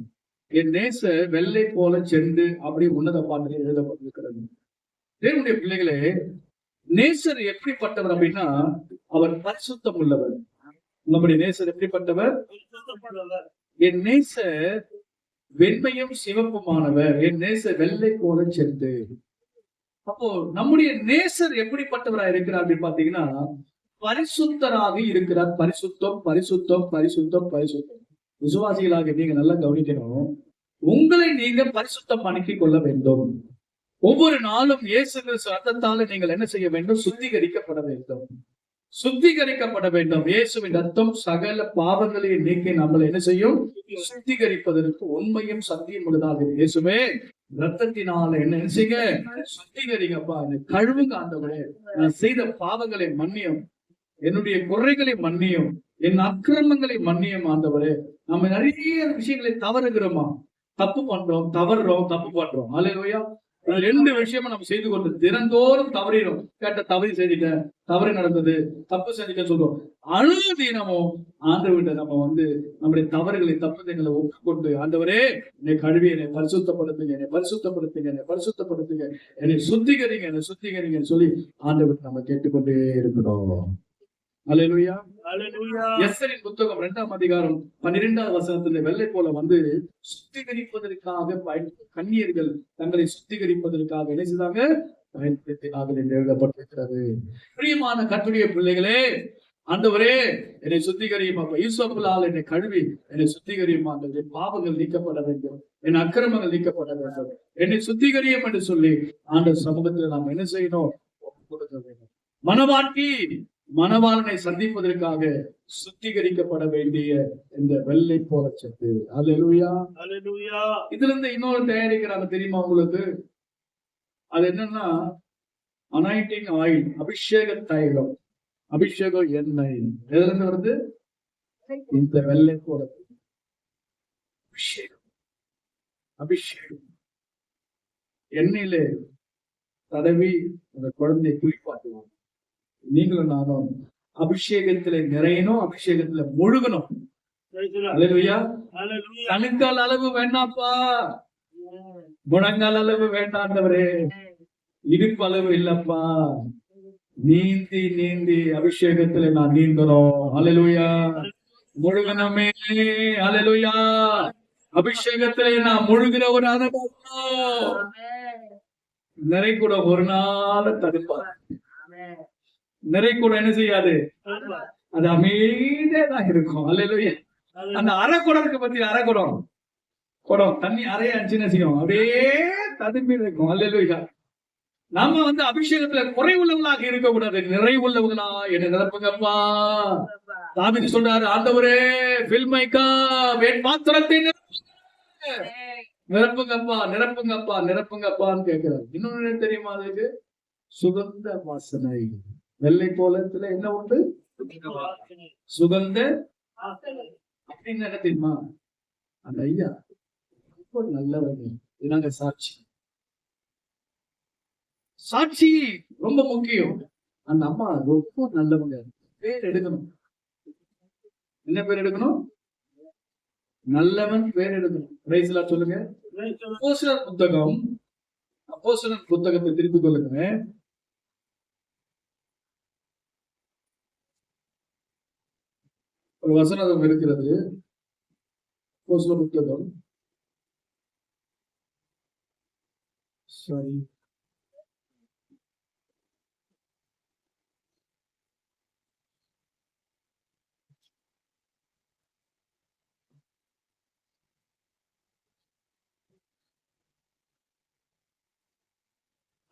என் நேச வெள்ளை போல சென்று அப்படி உன்னத பாட்டிலே எழுதப்பட்டிருக்கிறது. தேவனுடைய பிள்ளைகளே, நேசர் எப்படிப்பட்டவர் அப்படின்னா, அவர் பரிசுத்தம் உள்ளவர். நம்முடைய நேசர் எப்படிப்பட்டவர்? என் நேசர் வெண்மையும் சிவப்புமானவர். என் நேசர் வெள்ளை போல சென்று. அப்போ நம்முடைய நேசர் எப்படிப்பட்டவரா இருக்கிறார் அப்படின்னு பாத்தீங்கன்னா, பரிசுத்தராக இருக்கிறார். பரிசுத்தம், பரிசுத்தம், பரிசுத்தம், பரிசுத்தம். விசுவாசிகளாக நீங்க நல்லா கவனிக்கணும். உங்களை நீங்க பரிசுத்தம் அணுக்கிக் கொள்ள வேண்டும். ஒவ்வொரு நாளும் இயேசு கிறிஸ்து ரத்தத்தால நீங்கள் என்ன செய்ய வேண்டும்? சுத்திகரிக்கப்பட வேண்டும். சுத்திகரிக்கப்பட வேண்டும். இயேசுவின் ரத்தம் சகல பாவங்களையும் நீக்கி நம்மளை என்ன செய்யும்? சுத்திகரிப்பதற்கு உண்மையும் சத்தியம் உள்ளதாக. இயேசுவே ரத்தத்தினால என்ன செய்ய? சுத்திகரிங்கப்பா, என்னை கழுவுங்க ஆண்டவரே. நான் செய்த பாவங்களை மன்னியும், என்னுடைய குறைகளை மன்னியும், என் அக்கிரமங்களை மன்னியும் ஆண்டவரே. நம்ம நிறைய விஷயங்களை தவறுகிறோமா? தப்பு பண்றோம், தவறுறோம், தப்பு பண்றோம். அல்லேலூயா. 2 விஷயமா நம்ம செய்து கொண்டு தினந்தோறும் தவறிடும். கேட்ட தவறு செஞ்சுட்டேன், தவறு நடந்தது, தப்பு செஞ்சுட்டேன்னு சொல்றோம். அனுதினமும் ஆண்டவர்கிட்ட நம்ம வந்து நம்முடைய தவறுகளை, தப்புதங்களை ஒப்புக்கொண்டு, ஆண்டவரே என்னை கழுவி, என்னை பரிசுத்தப்படுத்துங்க, என்னை பரிசுத்தப்படுத்துங்க, என்னை பரிசுத்தப்படுத்துங்க, என்னை சுத்திகரிங்க, என்னை சுத்திகரிங்கன்னு சொல்லி ஆண்டவர்கிட்ட நம்ம கேட்டுக்கொண்டே இருக்கணும். அல்லேலூயா. ஹalleluya. எஸ்தரின் புத்தகம் 2ஆம் அதிகாரம் 12வது வசனத்துல வெள்ளை போல வந்து சுத்திகரிப்பதற்காக கன்னியர்கள் தங்களை சுத்திகரிப்பதற்காக என்ன செய்தாங்க? பயன்படுத்தினார்கள் என்று எழுதப்பட்டிருக்கிறது. பிரியமான கர்த்தருடைய பிள்ளைகளே, ஆண்டவரே என்னை சுத்திகரியும், ஈசோப்பினால் என்னை கழுவி என்னை சுத்திகரியும், ஆண்டவரே பாவங்கள் நீக்கப்பட வேண்டும், என் அக்கிரமங்கள் நீக்கப்பட வேண்டும், என்னை சுத்திகரியும் என்று சொல்லி ஆண்டவர் சமூகத்தில் நாம் என்ன செய்யணும்? கொடுக்க வேண்டும். மனவாட்டி மணவாளனை சந்திப்பதற்காக சுத்திகரிக்கப்பட வேண்டிய இந்த வெள்ளை போல சத்து. அல்லேலூயா. ஹalleluya. இதுல இருந்து இன்னொரு தயாரிக்கிறாங்க தெரியுமா உங்களுக்கு? அது என்னன்னா அனாயிண்டிங் ஆயில், அபிஷேக தைலம், அபிஷேக எண்ணெய். எதுல இருந்து வருது? இந்த வெள்ளை போல அபிஷேகம். அபிஷேகம் எண்ணெயிலே தடவி அந்த குழந்தையை குளிப்பாட்டுவாங்க. நீங்களும் நானும் அபிஷேகத்துல நிறையணும், அபிஷேகத்துல முழுகணும். Praise the Lord. Hallelujah. Hallelujah. கணுக்கால் அளவு வேண்டாப்பா, முழங்கால் அளவு வேண்டாண்டவரே, இடுப்பு அளவு இல்லப்பா, நீந்தி நீந்தி அபிஷேகத்துல நான் நீந்தணும். அல்லேலூயா. முழுகணுமே. அல்லேலூயா. அபிஷேகத்துல நான் முழுகிற ஒரு அனுபவம். நிறை கூட ஒரு நாள் தடுப்பார். நிறை கூட என்ன செய்யாது? அது அமைதியா தான் இருக்கும். அல்லேலூயா. அந்த அரைக்குடம் இருக்கு பத்தி, அரைக்குடம் குடம் தண்ணி அரைய அஞ்சுன்னு செய்யும், அப்படியே ததும்பி இருக்கும். அல்லேலூயா. நம்ம வந்து அபிஷேகத்துல குறை உள்ளவங்களாக இருக்க கூடாது, நிறை உள்ளவங்களா என்ன நிரப்புங்கப்பா. தாவீது சொல்றாரு, ஆண்டவரே ஃபில்மைக்கா என் பாத்திரத்தை நிரப்புங்கப்பா, நிரப்புங்கப்பா, நிரப்புங்கப்பான்னு கேட்கிறாரு. இன்னொன்னு தெரியுமா? அதுக்கு சுகந்த வாசனை. வெள்ளை போலத்துல என்ன உண்டு? சுகந்த அப்படின்னு என்ன தெரியுமா? அந்த ஐயா ரொம்ப நல்லவங்க. இதுதாங்க சாட்சி. சாட்சி ரொம்ப முக்கியம். அந்த அம்மா ரொம்ப நல்லவங்க. பேர் எடுக்கணும். என்ன பேர் எடுக்கணும்? நல்லவன் பேர் எடுக்கணும். பிரைஸ்ல சொல்லுங்க. அப்போஸ்தலர் புத்தகம், அப்போஸ்தலர் புத்தகத்தை திருப்பிக் கொள்ளுங்க. ஒரு வசனம் இருக்கிறது. அப்போஸ்தலர் புத்தகம், சாரி,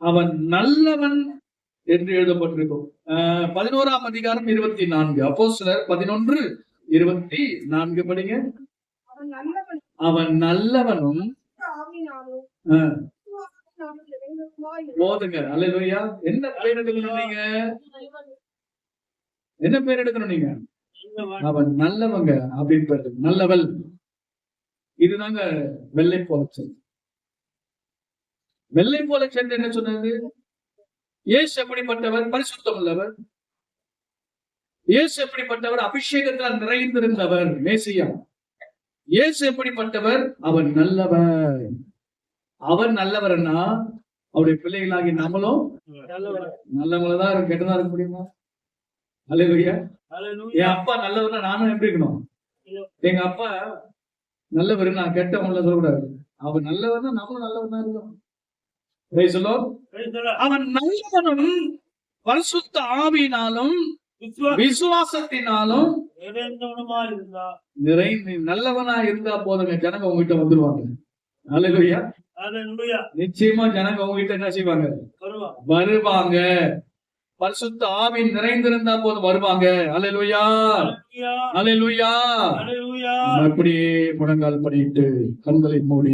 அவன் நல்லவன் என்று எழுதப்பட்டிருக்கும். 11ஆம் அதிகாரம் 24. அப்போஸ்தலர் 11:24 படிங்க. அவன் நல்லவன் அவன் நல்லவனும் ஆவியினாலும் ஆஹ், விசுவாசத்தினாலும் நிறைந்தவனுமாய் போதுங்க. அல்லேலூயா. என்ன பேர் எடுக்கணும் நீங்க? என்ன பேர் எடுக்கணும் நீங்க? அவன் நல்லவங்க அப்படின்னு பேர் எடுக்கணும். நல்லவள். இதுதாங்க வெள்ளை போல சென்று. வெள்ளை போல சென்று என்ன சொன்னது? இயேசு எப்படிப்பட்டவர்? பரிசுத்தம் உள்ளவர். இயேசு எப்படிப்பட்டவர்? அபிஷேகத்தால் நிறைந்திருந்தவர், மேசியா. இயேசு எப்படிப்பட்டவர்? அவன் நல்லவர். அவன் நல்லவர்னா அவருடைய பிள்ளைகளாகி நம்மளும் நல்லவங்களதான் இருக்க, கெட்டதா இருக்க முடியுமா? அல்லேலூயா. என் அப்பா நல்லவர்னா நானும் எப்படி இருக்கணும்? எங்க அப்பா நல்லவர், நான் கெட்டவங்கள சொல்லக்கூடாது. அவன் நல்லவர்னா நம்மளும் நல்லவர் தான் இருக்கணும். Praise the Lord. அவன் நல்லவனும் பரிசுத்த ஆவியினாலும் விசுவாசத்தினாலும் நிறைந்து. நல்லவனா இருந்தா போதுங்க, ஜனங்க உங்ககிட்ட வந்துருவாங்க. அல்லேலூயா. நிச்சயமா ஜனங்க உங்ககிட்ட என்ன செய்வாங்க? வருவாங்க. பரிசுத்த ஆவி நிறைந்திருந்தா போதும் வருவாங்க. அல்லேலூயா, அல்லேலூயா. அப்படியே முழங்கால் பண்ணிட்டு கண்களை மூடி